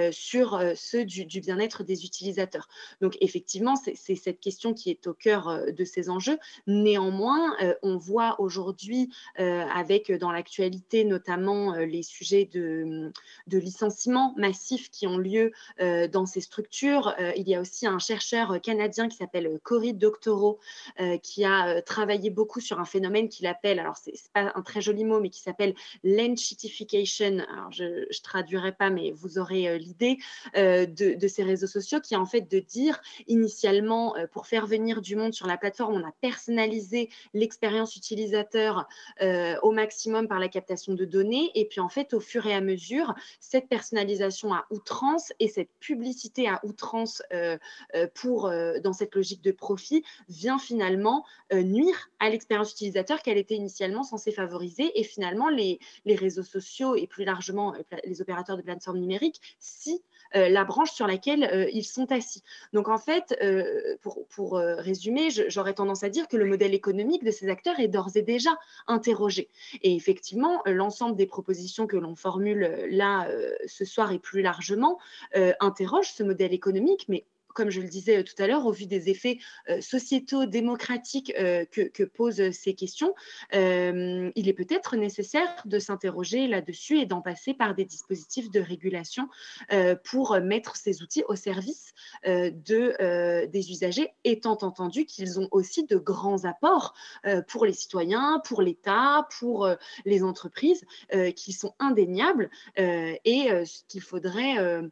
sur ceux du bien-être des utilisateurs. Donc effectivement, c'est cette question qui est au cœur de ces enjeux. Néanmoins, on voit aujourd'hui, avec dans l'actualité notamment les sujets de licenciements massifs qui ont lieu dans ces structures. Il y a aussi un chercheur canadien qui s'appelle Cory Doctorow, qui a travaillé beaucoup sur un phénomène qu'il appelle, alors c'est pas un très joli mot, mais qui s'appelle l'enchitification. Alors je traduirai pas, mais vous aurez l'idée de ces réseaux sociaux, qui est en fait de dire initialement, pour faire venir du monde sur la plateforme, on a personnalisé l'expérience utilisateur au maximum par la captation de données, et puis en fait au fur et à mesure, cette personnalisation à outrance et cette publicité à outrance dans cette logique de profit vient finalement nuire à l'expérience utilisateur qu'elle était initialement censée favoriser. Et finalement, les réseaux sociaux et plus largement les opérateurs de plateformes numériques scient la branche sur laquelle ils sont assis. Donc en fait, pour résumer, j'aurais tendance à dire que le modèle économique de ces acteurs est d'ores et déjà interrogé. Et effectivement, l'ensemble des propositions que l'on formule là ce soir et plus largement interrogent ce modèle économique, mais comme je le disais tout à l'heure, au vu des effets sociétaux, démocratiques que posent ces questions, il est peut-être nécessaire de s'interroger là-dessus et d'en passer par des dispositifs de régulation pour mettre ces outils au service des usagers, étant entendu qu'ils ont aussi de grands apports pour les citoyens, pour l'État, pour les entreprises, qui sont indéniables et qu'il faudrait,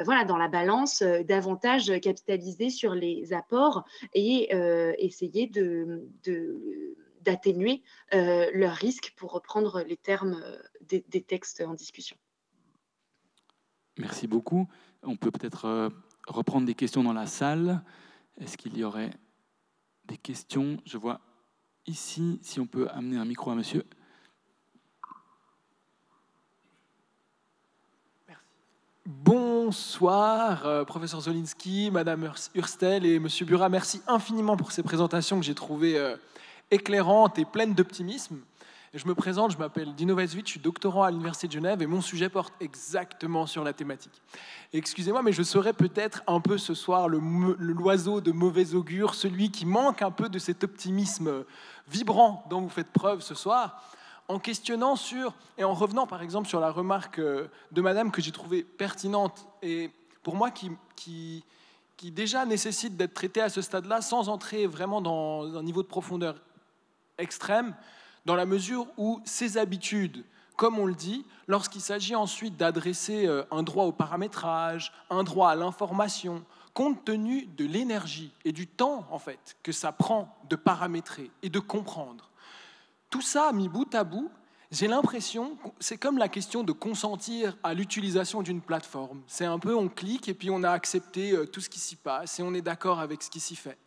voilà, dans la balance, davantage capitaliser sur les apports et essayer d'atténuer leurs risques, pour reprendre les termes des textes en discussion. Merci beaucoup. On peut peut-être reprendre des questions dans la salle. Est-ce qu'il y aurait des questions? Je vois ici, si on peut amener un micro à monsieur. Merci. Bonsoir, professeur Zolinski, madame Hurstel et monsieur Burat. Merci infiniment pour ces présentations que j'ai trouvées éclairantes et pleines d'optimisme. Et je me présente, je m'appelle Dino Vazovic, je suis doctorant à l'Université de Genève et mon sujet porte exactement sur la thématique. Et excusez-moi, mais je serai peut-être un peu ce soir l'oiseau de mauvais augure, celui qui manque un peu de cet optimisme vibrant dont vous faites preuve ce soir, en questionnant et en revenant par exemple sur la remarque de madame que j'ai trouvée pertinente et pour moi qui déjà nécessite d'être traitée à ce stade-là sans entrer vraiment dans un niveau de profondeur extrême, dans la mesure où ces habitudes, comme on le dit, lorsqu'il s'agit ensuite d'adresser un droit au paramétrage, un droit à l'information, compte tenu de l'énergie et du temps en fait, que ça prend de paramétrer et de comprendre, tout ça mis bout à bout, J'ai l'impression, c'est comme la question de consentir à l'utilisation d'une plateforme. C'est un peu, on clique et puis on a accepté tout ce qui s'y passe et on est d'accord avec ce qui s'y fait.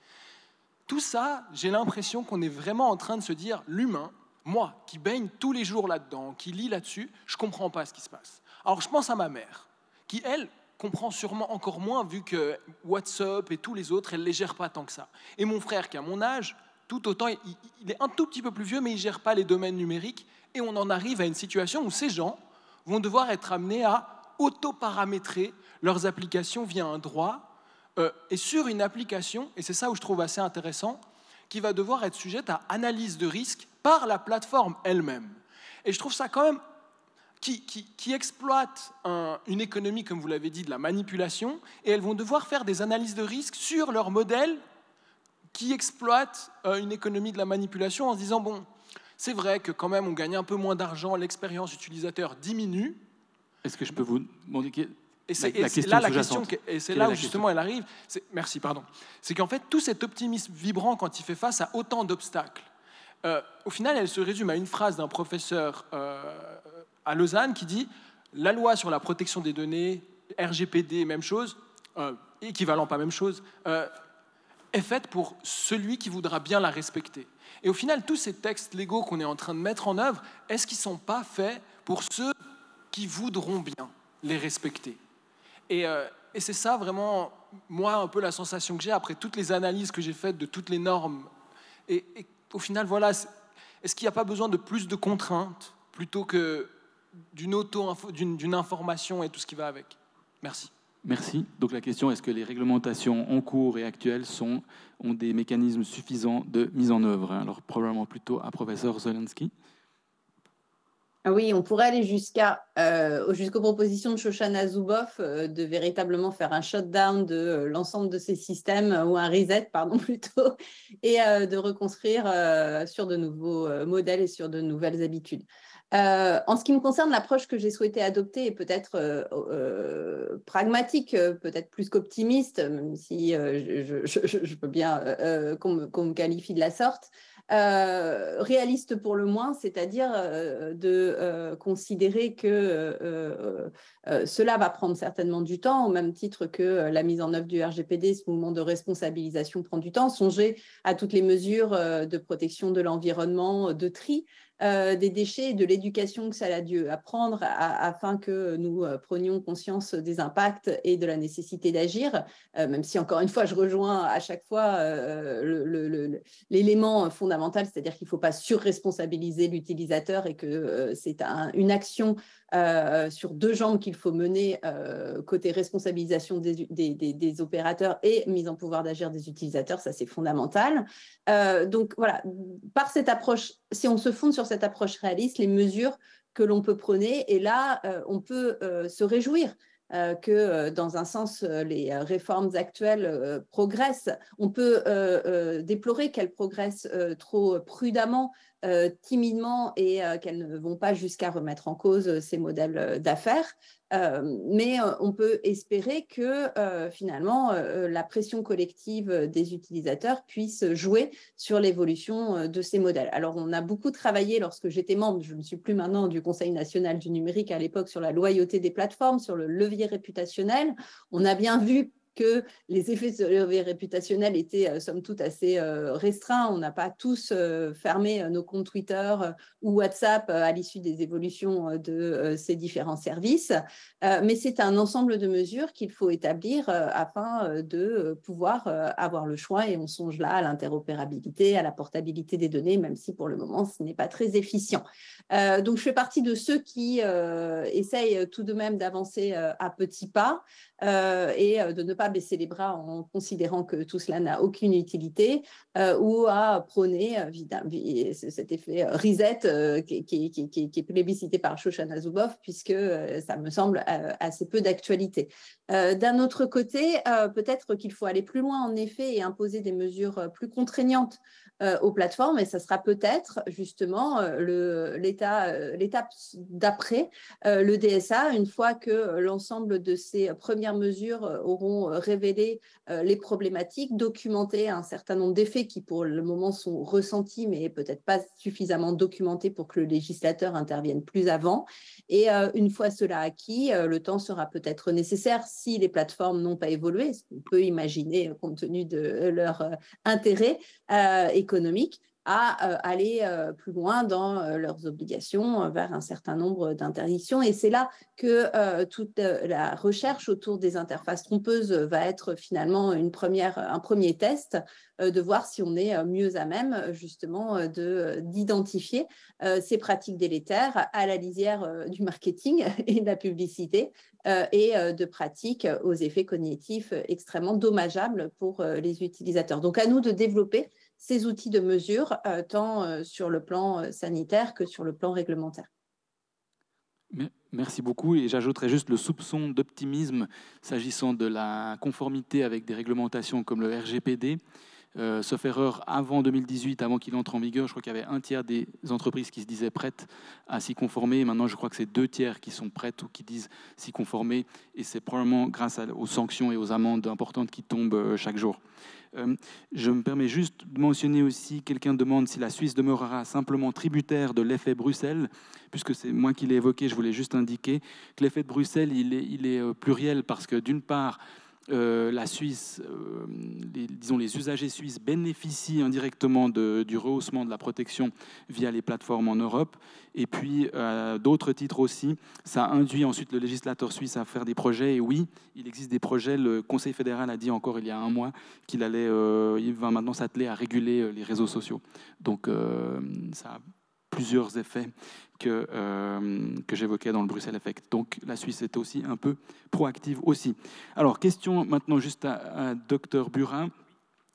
Tout ça, j'ai l'impression qu'on est vraiment en train de se dire, l'humain, moi, qui baigne tous les jours là-dedans, qui lit là-dessus, je ne comprends pas ce qui se passe. Alors je pense à ma mère, qui, elle, comprend sûrement encore moins, vu que WhatsApp et tous les autres, elle ne les gère pas tant que ça. Et mon frère, qui a mon âge, tout autant, il est un tout petit peu plus vieux, mais il ne gère pas les domaines numériques. Et on en arrive à une situation où ces gens vont devoir être amenés à auto-paramétrer leurs applications via un droit, et sur une application, et c'est ça où je trouve assez intéressant, qui va devoir être sujette à analyse de risque par la plateforme elle-même. Et je trouve ça quand même qui exploite une économie, comme vous l'avez dit, de la manipulation, et elles vont devoir faire des analyses de risque sur leur modèle qui exploite une économie de la manipulation en se disant, bon, c'est vrai que quand même on gagne un peu moins d'argent, l'expérience utilisateur diminue. Est-ce que je peux vous indiquer et c'est là la question, et c'est là où justement elle arrive. Merci, pardon. C'est qu'en fait tout cet optimisme vibrant quand il fait face à autant d'obstacles, au final elle se résume à une phrase d'un professeur à Lausanne qui dit la loi sur la protection des données, RGPD, même chose, équivalent pas même chose, est faite pour celui qui voudra bien la respecter. Et au final, tous ces textes légaux qu'on est en train de mettre en œuvre, est-ce qu'ils ne sont pas faits pour ceux qui voudront bien les respecter ? Et c'est ça vraiment, moi, un peu la sensation que j'ai après toutes les analyses que j'ai faites de toutes les normes. Et au final, voilà, est-ce qu'il n'y a pas besoin de plus de contraintes plutôt que d'une information et tout ce qui va avec ? Merci. Merci. Donc la question, est-ce que les réglementations en cours et actuelles ont des mécanismes suffisants de mise en œuvre ? Alors probablement plutôt à professeur Zolensky. Oui, on pourrait aller jusqu'aux propositions de Shoshana Zuboff de véritablement faire un shutdown de l'ensemble de ces systèmes, ou un reset, pardon, plutôt, et de reconstruire sur de nouveaux modèles et sur de nouvelles habitudes. En ce qui me concerne, l'approche que j'ai souhaité adopter est peut-être pragmatique, peut-être plus qu'optimiste, même si je peux bien qu'on me qualifie de la sorte. Réaliste pour le moins, c'est-à-dire de considérer que cela va prendre certainement du temps, au même titre que la mise en œuvre du RGPD, ce mouvement de responsabilisation prend du temps. Songez à toutes les mesures de protection de l'environnement, de tri des déchets et de l'éducation que ça a dû apprendre afin que nous prenions conscience des impacts et de la nécessité d'agir, même si, encore une fois, je rejoins à chaque fois l'élément fondamental, c'est-à-dire qu'il ne faut pas surresponsabiliser l'utilisateur et que c'est une action sur deux jambes qu'il faut mener, côté responsabilisation des opérateurs et mise en pouvoir d'agir des utilisateurs, ça c'est fondamental. Donc voilà, par cette approche, si on se fonde sur cette approche réaliste, les mesures que l'on peut prôner, et là on peut se réjouir que dans un sens les réformes actuelles progressent. On peut déplorer qu'elles progressent trop prudemment, timidement, et qu'elles ne vont pas jusqu'à remettre en cause ces modèles d'affaires. Mais on peut espérer que finalement la pression collective des utilisateurs puisse jouer sur l'évolution de ces modèles. Alors on a beaucoup travaillé lorsque j'étais membre, je ne suis plus maintenant, du Conseil national du numérique à l'époque, sur la loyauté des plateformes, sur le levier réputationnel. On a bien vu que les effets de levier réputationnel étaient somme toute assez restreints. On n'a pas tous fermé nos comptes Twitter ou WhatsApp à l'issue des évolutions de ces différents services. Mais c'est un ensemble de mesures qu'il faut établir afin de pouvoir avoir le choix, et on songe là à l'interopérabilité, à la portabilité des données, même si pour le moment ce n'est pas très efficient. Donc je fais partie de ceux qui essayent tout de même d'avancer à petits pas et de ne pas baisser les bras en considérant que tout cela n'a aucune utilité, ou à prôner cet effet reset qui est plébiscité par Shoshana Zuboff, puisque ça me semble assez peu d'actualité. D'un autre côté, peut-être qu'il faut aller plus loin en effet et imposer des mesures plus contraignantes aux plateformes, et ça sera peut-être justement l'étape d'après le DSA, une fois que l'ensemble de ces premières mesures auront révéler les problématiques, documenter un certain nombre d'effets qui pour le moment sont ressentis mais peut-être pas suffisamment documentés pour que le législateur intervienne plus avant. Et une fois cela acquis, le temps sera peut-être nécessaire si les plateformes n'ont pas évolué, ce qu'on peut imaginer compte tenu de leur intérêt économique, à aller plus loin dans leurs obligations vers un certain nombre d'interdictions. Et c'est là que toute la recherche autour des interfaces trompeuses va être finalement un premier test de voir si on est mieux à même justement d'identifier ces pratiques délétères à la lisière du marketing et de la publicité et de pratiques aux effets cognitifs extrêmement dommageables pour les utilisateurs. Donc à nous de développer ces outils de mesure, tant sur le plan sanitaire que sur le plan réglementaire. Merci beaucoup. Et j'ajouterais juste le soupçon d'optimisme s'agissant de la conformité avec des réglementations comme le RGPD. Sauf erreur, avant 2018, avant qu'il entre en vigueur, je crois qu'il y avait un tiers des entreprises qui se disaient prêtes à s'y conformer. Maintenant, je crois que c'est 2 tiers qui sont prêtes ou qui disent s'y conformer. Et c'est probablement grâce aux sanctions et aux amendes importantes qui tombent chaque jour. Je me permets juste de mentionner aussi, quelqu'un demande si la Suisse demeurera simplement tributaire de l'effet Bruxelles, puisque c'est moi qui l'ai évoqué, je voulais juste indiquer que l'effet de Bruxelles, il est pluriel parce que d'une part, la Suisse, les usagers suisses bénéficient indirectement du rehaussement de la protection via les plateformes en Europe. Et puis, d'autres titres aussi, ça induit ensuite le législateur suisse à faire des projets. Et oui, il existe des projets. Le Conseil fédéral a dit encore il y a un mois qu'il il va maintenant s'atteler à réguler les réseaux sociaux. Donc, ça a plusieurs effets que j'évoquais dans le Bruxelles Effect. Donc la Suisse est aussi un peu proactive aussi. Alors, question maintenant juste à Dr Burin.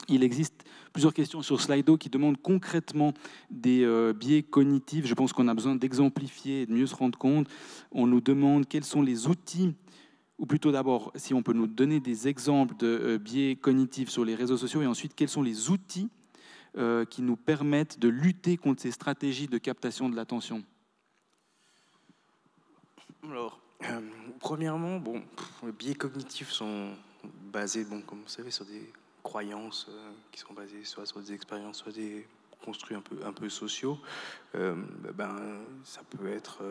Il existe plusieurs questions sur Slido qui demandent concrètement des biais cognitifs. Je pense qu'on a besoin d'exemplifier et de mieux se rendre compte. On nous demande quels sont les outils, ou plutôt d'abord, si on peut nous donner des exemples de biais cognitifs sur les réseaux sociaux, et ensuite, quels sont les outils qui nous permettent de lutter contre ces stratégies de captation de l'attention. Alors, premièrement, les biais cognitifs sont basés, comme vous savez, sur des croyances qui sont basées soit sur des expériences, soit des construits un peu sociaux. Ça peut être,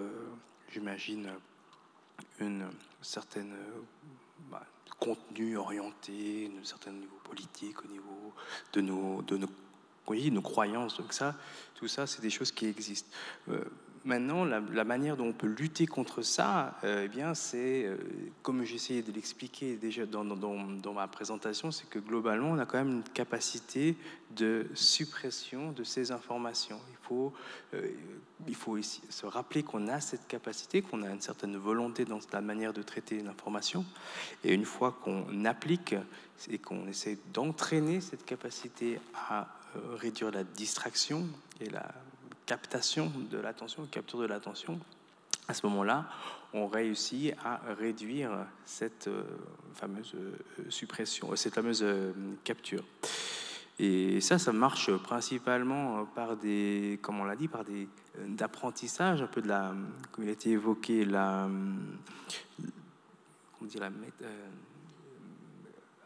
j'imagine, une certaine contenu orienté, un certain niveau politique, au niveau de nos croyances. Donc tout ça, c'est des choses qui existent. Maintenant, la manière dont on peut lutter contre ça, c'est, comme j'essayais de l'expliquer déjà dans ma présentation, c'est que globalement, on a quand même une capacité de suppression de ces informations. Il faut ici se rappeler qu'on a cette capacité, qu'on a une certaine volonté dans la manière de traiter l'information. Et une fois qu'on applique et qu'on essaie d'entraîner cette capacité à réduire la distraction et la captation de l'attention, capture de l'attention, à ce moment-là, on réussit à réduire cette fameuse suppression, cette fameuse capture. Et ça marche principalement par des, comme on l'a dit, par des d'apprentissage, un peu de la, comme il a été évoqué,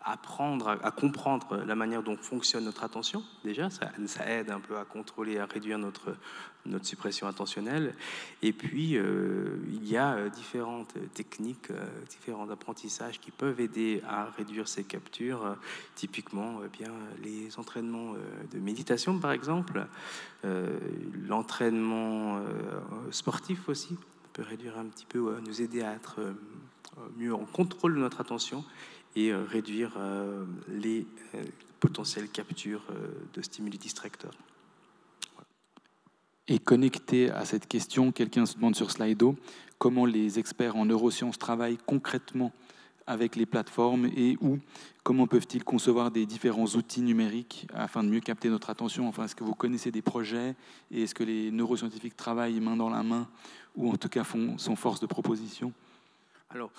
apprendre à comprendre la manière dont fonctionne notre attention. Déjà, ça aide un peu à contrôler, à réduire notre suppression attentionnelle. Et puis, il y a différentes techniques, différents apprentissages qui peuvent aider à réduire ces captures. Typiquement, les entraînements de méditation, par exemple, l'entraînement sportif aussi peut réduire un petit peu, nous aider à être mieux en contrôle de notre attention et réduire les potentielles captures de stimuli distracteurs. Et connecté à cette question, quelqu'un se demande sur Slido comment les experts en neurosciences travaillent concrètement avec les plateformes et comment peuvent-ils concevoir des différents outils numériques afin de mieux capter notre attention. Enfin, est-ce que vous connaissez des projets et est-ce que les neuroscientifiques travaillent main dans la main ou en tout cas sont force de proposition? Alors,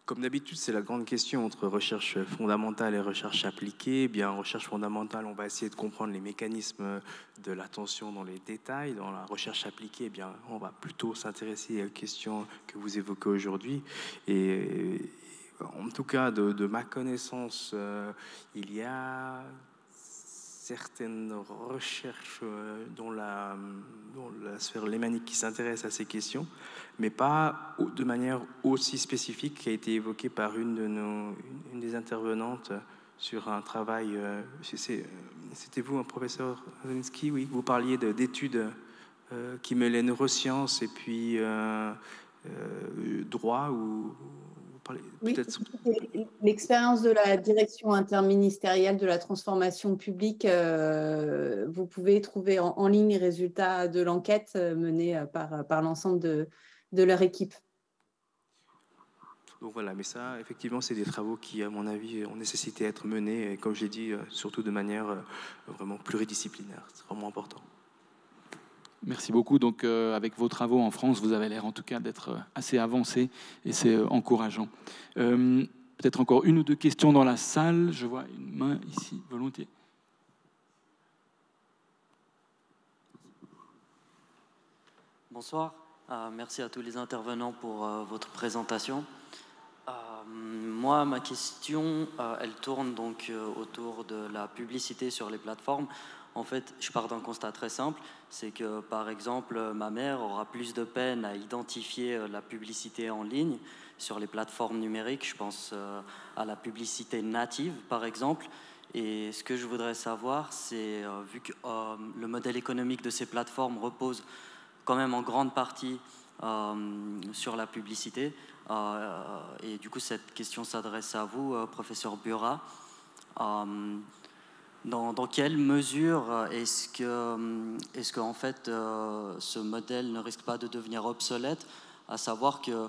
comme d'habitude, c'est la grande question entre recherche fondamentale et recherche appliquée. En recherche fondamentale, on va essayer de comprendre les mécanismes de l'attention dans les détails. Dans la recherche appliquée, on va plutôt s'intéresser aux questions que vous évoquez aujourd'hui. Et en tout cas, de ma connaissance, il y a certaines recherches dans la sphère lémanique qui s'intéressent à ces questions, mais pas de manière aussi spécifique qui a été évoquée par une des intervenantes sur un travail. C'était vous, un professeur Zelinsky, oui, vous parliez d'études qui mêlaient neurosciences et puis droit ou oui, l'expérience de la direction interministérielle de la transformation publique, vous pouvez trouver en ligne les résultats de l'enquête menée par l'ensemble de leur équipe. Donc voilà, mais ça, effectivement, c'est des travaux qui, à mon avis, ont nécessité d'être menés, et comme je l'ai dit, surtout de manière vraiment pluridisciplinaire. C'est vraiment important. Merci beaucoup. Donc, avec vos travaux en France, vous avez l'air en tout cas d'être assez avancé et c'est encourageant. Peut-être encore une ou deux questions dans la salle. Je vois une main ici, volontiers. Bonsoir. Merci à tous les intervenants pour votre présentation. Moi, ma question, elle tourne donc autour de la publicité sur les plateformes. En fait, je pars d'un constat très simple, c'est que, par exemple, ma mère aura plus de peine à identifier la publicité en ligne sur les plateformes numériques. Je pense à la publicité native, par exemple. Et ce que je voudrais savoir, c'est, vu que le modèle économique de ces plateformes repose quand même en grande partie sur la publicité, et du coup, cette question s'adresse à vous, professeur Burat. Dans quelle mesure est-ce que en fait, ce modèle ne risque pas de devenir obsolète, à savoir que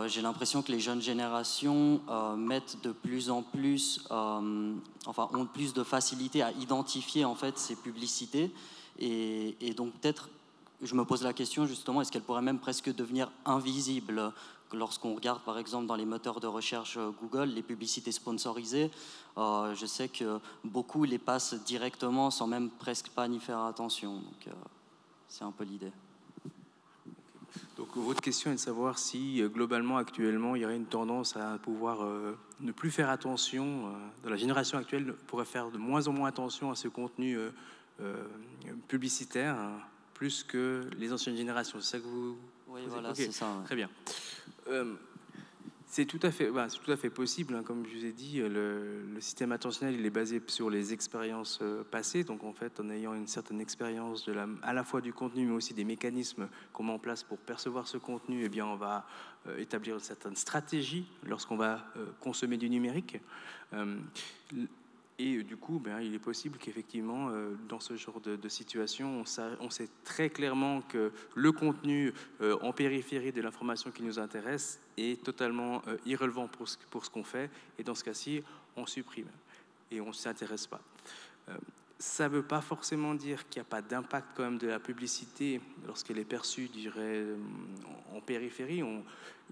j'ai l'impression que les jeunes générations mettent de plus en plus, ont plus de facilité à identifier en fait ces publicités, et donc peut-être, je me pose la question justement, est-ce qu'elle pourrait même presque devenir invisible lorsqu'on regarde par exemple dans les moteurs de recherche Google, les publicités sponsorisées, je sais que beaucoup les passent directement sans même presque pas y faire attention. Donc c'est un peu l'idée. Donc votre question est de savoir si globalement, actuellement, il y aurait une tendance à pouvoir ne plus faire attention, de la génération actuelle pourrait faire de moins en moins attention à ce contenu publicitaire, plus que les anciennes générations. C'est ça que vous... Oui, voilà, okay. C'est ça. Ouais. Très bien. C'est tout à fait possible. Hein. Comme je vous ai dit, le système attentionnel, il est basé sur les expériences passées. Donc, en fait, en ayant une certaine expérience à la fois du contenu, mais aussi des mécanismes qu'on met en place pour percevoir ce contenu, eh bien, on va établir une certaine stratégie lorsqu'on va consommer du numérique. Et du coup, il est possible qu'effectivement, dans ce genre de situation, on sait très clairement que le contenu en périphérie de l'information qui nous intéresse est totalement irrelevant pour ce qu'on fait. Et dans ce cas-ci, on supprime et on ne s'y intéresse pas. Ça ne veut pas forcément dire qu'il n'y a pas d'impact quand même de la publicité lorsqu'elle est perçue, je dirais, en périphérie.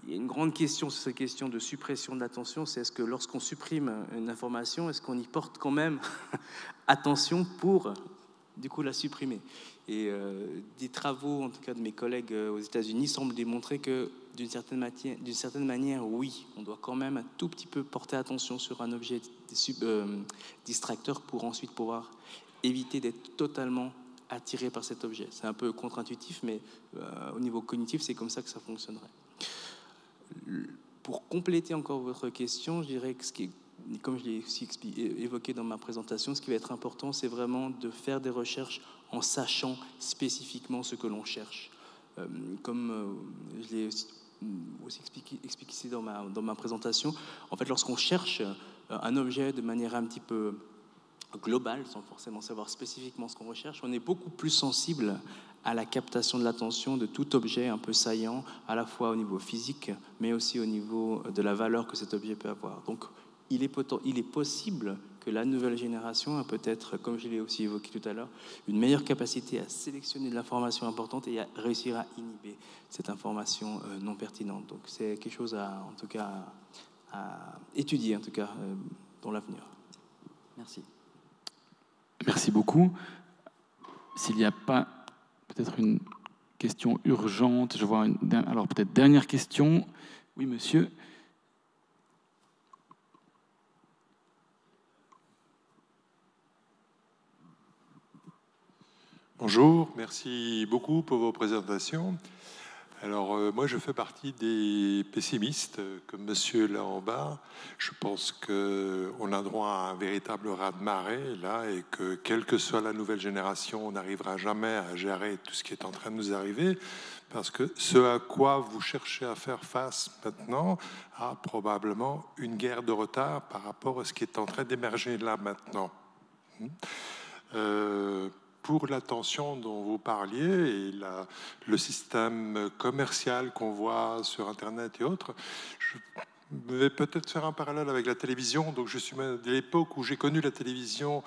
Il y a une grande question sur ces questions de suppression de l'attention, c'est est-ce que lorsqu'on supprime une information, est-ce qu'on y porte quand même attention pour, du coup, la supprimer. Et des travaux, en tout cas de mes collègues aux États-Unis, semblent démontrer que d'une certaine manière, oui, on doit quand même un tout petit peu porter attention sur un objet distracteur pour ensuite pouvoir éviter d'être totalement attiré par cet objet. C'est un peu contre-intuitif, mais au niveau cognitif, c'est comme ça que ça fonctionnerait. Pour compléter encore votre question, je dirais que comme je l'ai aussi évoqué dans ma présentation, ce qui va être important, c'est vraiment de faire des recherches en sachant spécifiquement ce que l'on cherche. Comme je l'ai aussi expliqué dans ma présentation, en fait, lorsqu'on cherche un objet de manière un petit peu globale, sans forcément savoir spécifiquement ce qu'on recherche, on est beaucoup plus sensible à la captation de l'attention de tout objet un peu saillant, à la fois au niveau physique, mais aussi au niveau de la valeur que cet objet peut avoir. Donc, il est possible que la nouvelle génération a peut-être, comme je l'ai aussi évoqué tout à l'heure, une meilleure capacité à sélectionner de l'information importante et à réussir à inhiber cette information non pertinente. Donc, c'est quelque chose à étudier, en tout cas, dans l'avenir. Merci. Merci beaucoup. S'il n'y a pas peut-être une question urgente, je vois alors peut-être dernière question. Oui, monsieur. Bonjour, merci beaucoup pour vos présentations. Alors, moi, je fais partie des pessimistes, comme monsieur là en bas. Je pense qu'on a droit à un véritable raz-de-marée, là, et que, quelle que soit la nouvelle génération, on n'arrivera jamais à gérer tout ce qui est en train de nous arriver, parce que ce à quoi vous cherchez à faire face maintenant a probablement une guerre de retard par rapport à ce qui est en train d'émerger là maintenant. Pour l'attention dont vous parliez et le système commercial qu'on voit sur Internet et autres, je vais peut-être faire un parallèle avec la télévision. Donc, je suis de l'époque où j'ai connu la télévision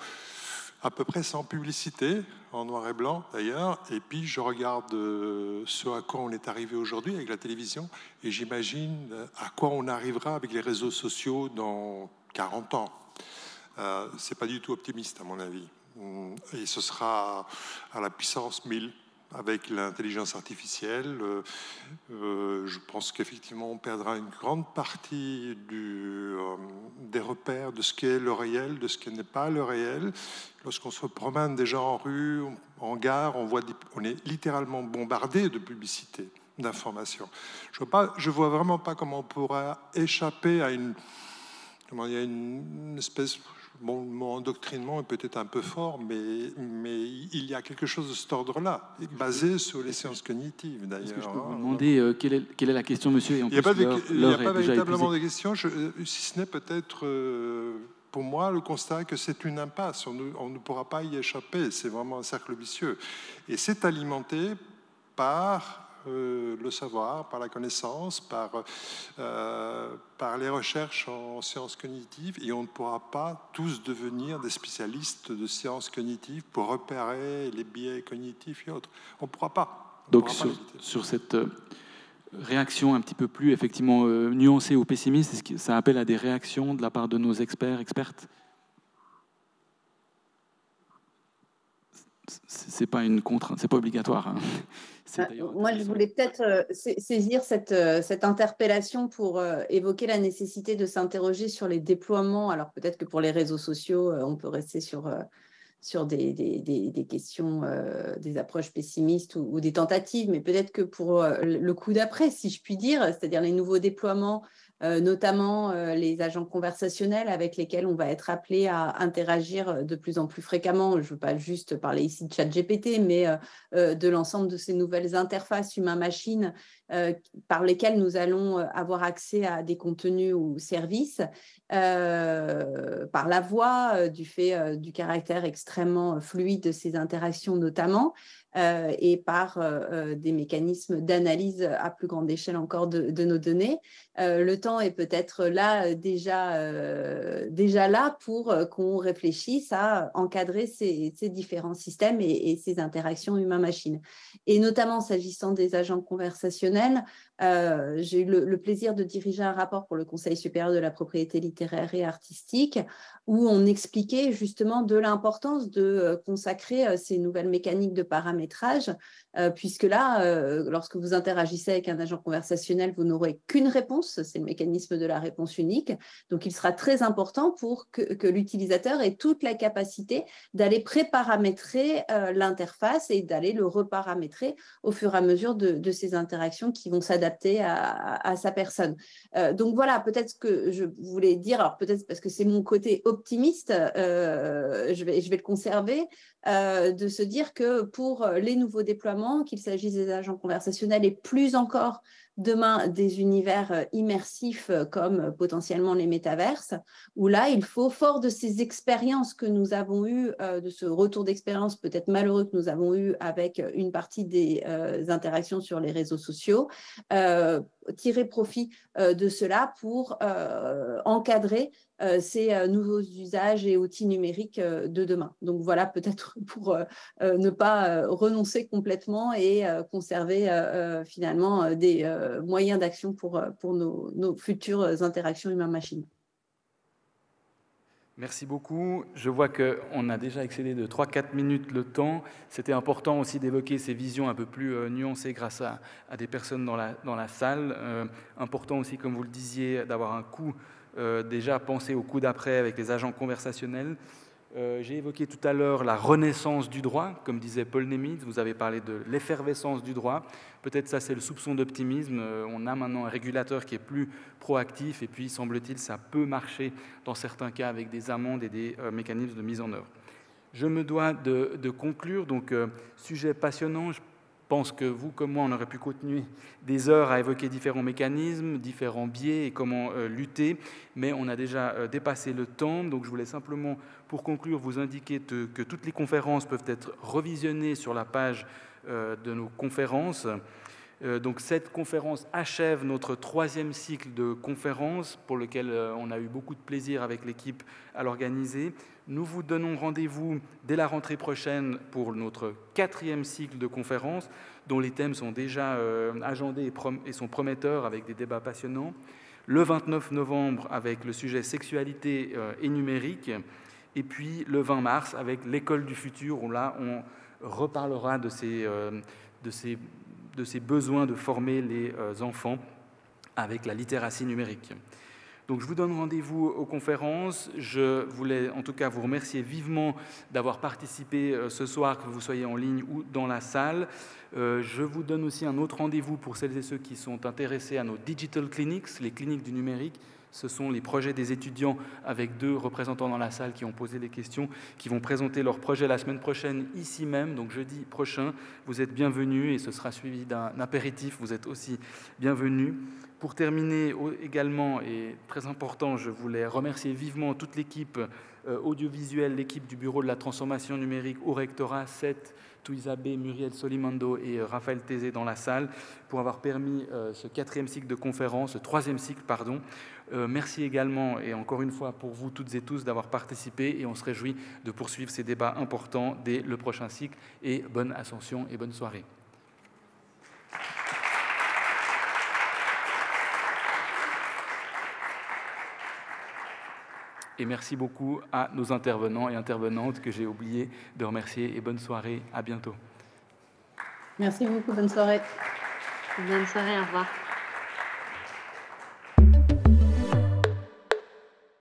à peu près sans publicité, en noir et blanc d'ailleurs, et puis je regarde ce à quoi on est arrivé aujourd'hui avec la télévision, et j'imagine à quoi on arrivera avec les réseaux sociaux dans 40 ans. C'est pas du tout optimiste à mon avis. Et ce sera à la puissance 1000 avec l'intelligence artificielle. Je pense qu'effectivement on perdra une grande partie des repères de ce qu'est le réel, de ce qui n'est pas le réel. Lorsqu'on se promène déjà en rue, en gare, on est littéralement bombardé de publicités, d'informations. Je vois vraiment pas comment on pourra échapper à une espèce... Bon, le mot endoctrinement est peut-être un peu fort, mais il y a quelque chose de cet ordre-là, basé sur les sciences cognitives, d'ailleurs. Est-ce que je peux vous demander quelle est la question, monsieur? Il n'y a pas véritablement de question, si ce n'est peut-être, pour moi, le constat que c'est une impasse. On ne pourra pas y échapper. C'est vraiment un cercle vicieux. Et c'est alimenté par... le savoir, par la connaissance, par les recherches en sciences cognitives, et on ne pourra pas tous devenir des spécialistes de sciences cognitives pour repérer les biais cognitifs et autres. On ne pourra pas. Donc sur cette réaction un petit peu plus effectivement nuancée ou pessimiste, est-ce que ça appelle à des réactions de la part de nos experts, expertes? C'est pas une contrainte, c'est pas obligatoire. Hein. Moi, je voulais peut-être saisir cette interpellation pour évoquer la nécessité de s'interroger sur les déploiements. Alors peut-être que pour les réseaux sociaux, on peut rester sur des questions, des approches pessimistes ou des tentatives, mais peut-être que pour le coup d'après, si je puis dire, c'est-à-dire les nouveaux déploiements, notamment les agents conversationnels avec lesquels on va être appelé à interagir de plus en plus fréquemment. Je ne veux pas juste parler ici de ChatGPT, mais de l'ensemble de ces nouvelles interfaces humain-machine par lesquelles nous allons avoir accès à des contenus ou services par la voix, du fait du caractère extrêmement fluide de ces interactions notamment, et par des mécanismes d'analyse à plus grande échelle encore de nos données. Le temps est peut-être là déjà là pour qu'on réfléchisse à encadrer ces différents systèmes et ces interactions humain-machine. Et notamment s'agissant des agents conversationnels, j'ai eu le plaisir de diriger un rapport pour le Conseil supérieur de la propriété littéraire et artistique où on expliquait justement de l'importance de consacrer ces nouvelles mécaniques de paramétrage, puisque là, lorsque vous interagissez avec un agent conversationnel, vous n'aurez qu'une réponse, c'est le mécanisme de la réponse unique. Donc, il sera très important pour que l'utilisateur ait toute la capacité d'aller préparamétrer l'interface et d'aller le reparamétrer au fur et à mesure de ces interactions qui vont s'adapter à sa personne. Donc voilà, peut-être ce que je voulais dire, alors peut-être parce que c'est mon côté optimiste, je vais le conserver, de se dire que pour les nouveaux déploiements, qu'il s'agisse des agents conversationnels et plus encore demain des univers immersifs comme potentiellement les métaverses, où là, il faut, fort de ces expériences que nous avons eues, de ce retour d'expérience peut-être malheureux que nous avons eu avec une partie des interactions sur les réseaux sociaux, tirer profit de cela pour encadrer ces nouveaux usages et outils numériques de demain. Donc voilà, peut-être pour ne pas renoncer complètement et conserver finalement des moyens d'action pour nos futures interactions humain-machine. Merci beaucoup. Je vois qu'on a déjà excédé de 3-4 minutes le temps. C'était important aussi d'évoquer ces visions un peu plus nuancées grâce à des personnes dans la salle. Important aussi, comme vous le disiez, d'avoir un coup déjà pensé au coup d'après avec les agents conversationnels. J'ai évoqué tout à l'heure la renaissance du droit, comme disait Paul Nemitz, vous avez parlé de l'effervescence du droit. Peut-être ça, c'est le soupçon d'optimisme. On a maintenant un régulateur qui est plus proactif, et puis, semble-t-il, ça peut marcher dans certains cas avec des amendes et des mécanismes de mise en œuvre. Je me dois de conclure, donc sujet passionnant. Je pense que vous, comme moi, on aurait pu continuer des heures à évoquer différents mécanismes, différents biais et comment lutter, mais on a déjà dépassé le temps. Donc je voulais simplement, pour conclure, vous indiquer que toutes les conférences peuvent être revisionnées sur la page de nos conférences. Donc cette conférence achève notre 3e cycle de conférences pour lequel on a eu beaucoup de plaisir avec l'équipe à l'organiser. Nous vous donnons rendez-vous dès la rentrée prochaine pour notre 4e cycle de conférences dont les thèmes sont déjà agendés et sont prometteurs avec des débats passionnants. Le 29 novembre avec le sujet sexualité et numérique, et puis le 20 mars avec l'école du futur où là on reparlera de ces besoins de former les enfants avec la littératie numérique. Donc je vous donne rendez-vous aux conférences. Je voulais en tout cas vous remercier vivement d'avoir participé ce soir, que vous soyez en ligne ou dans la salle. Je vous donne aussi un autre rendez-vous pour celles et ceux qui sont intéressés à nos Digital Clinics, les cliniques du numérique. Ce sont les projets des étudiants avec 2 représentants dans la salle qui ont posé des questions, qui vont présenter leur projet la semaine prochaine ici même, donc jeudi prochain. Vous êtes bienvenus et ce sera suivi d'un apéritif. Vous êtes aussi bienvenus. Pour terminer également, et très important, je voulais remercier vivement toute l'équipe audiovisuelle, l'équipe du Bureau de la transformation numérique au rectorat, Seth Touizabé, Muriel Solimando et Raphaël Tézé dans la salle, pour avoir permis ce 4e cycle de conférence, ce 3e cycle, pardon. Merci également, et encore une fois, pour vous toutes et tous d'avoir participé, et on se réjouit de poursuivre ces débats importants dès le prochain cycle, et bonne ascension et bonne soirée. Et merci beaucoup à nos intervenants et intervenantes que j'ai oublié de remercier, et bonne soirée, à bientôt. Merci beaucoup, bonne soirée. Bonne soirée, au revoir.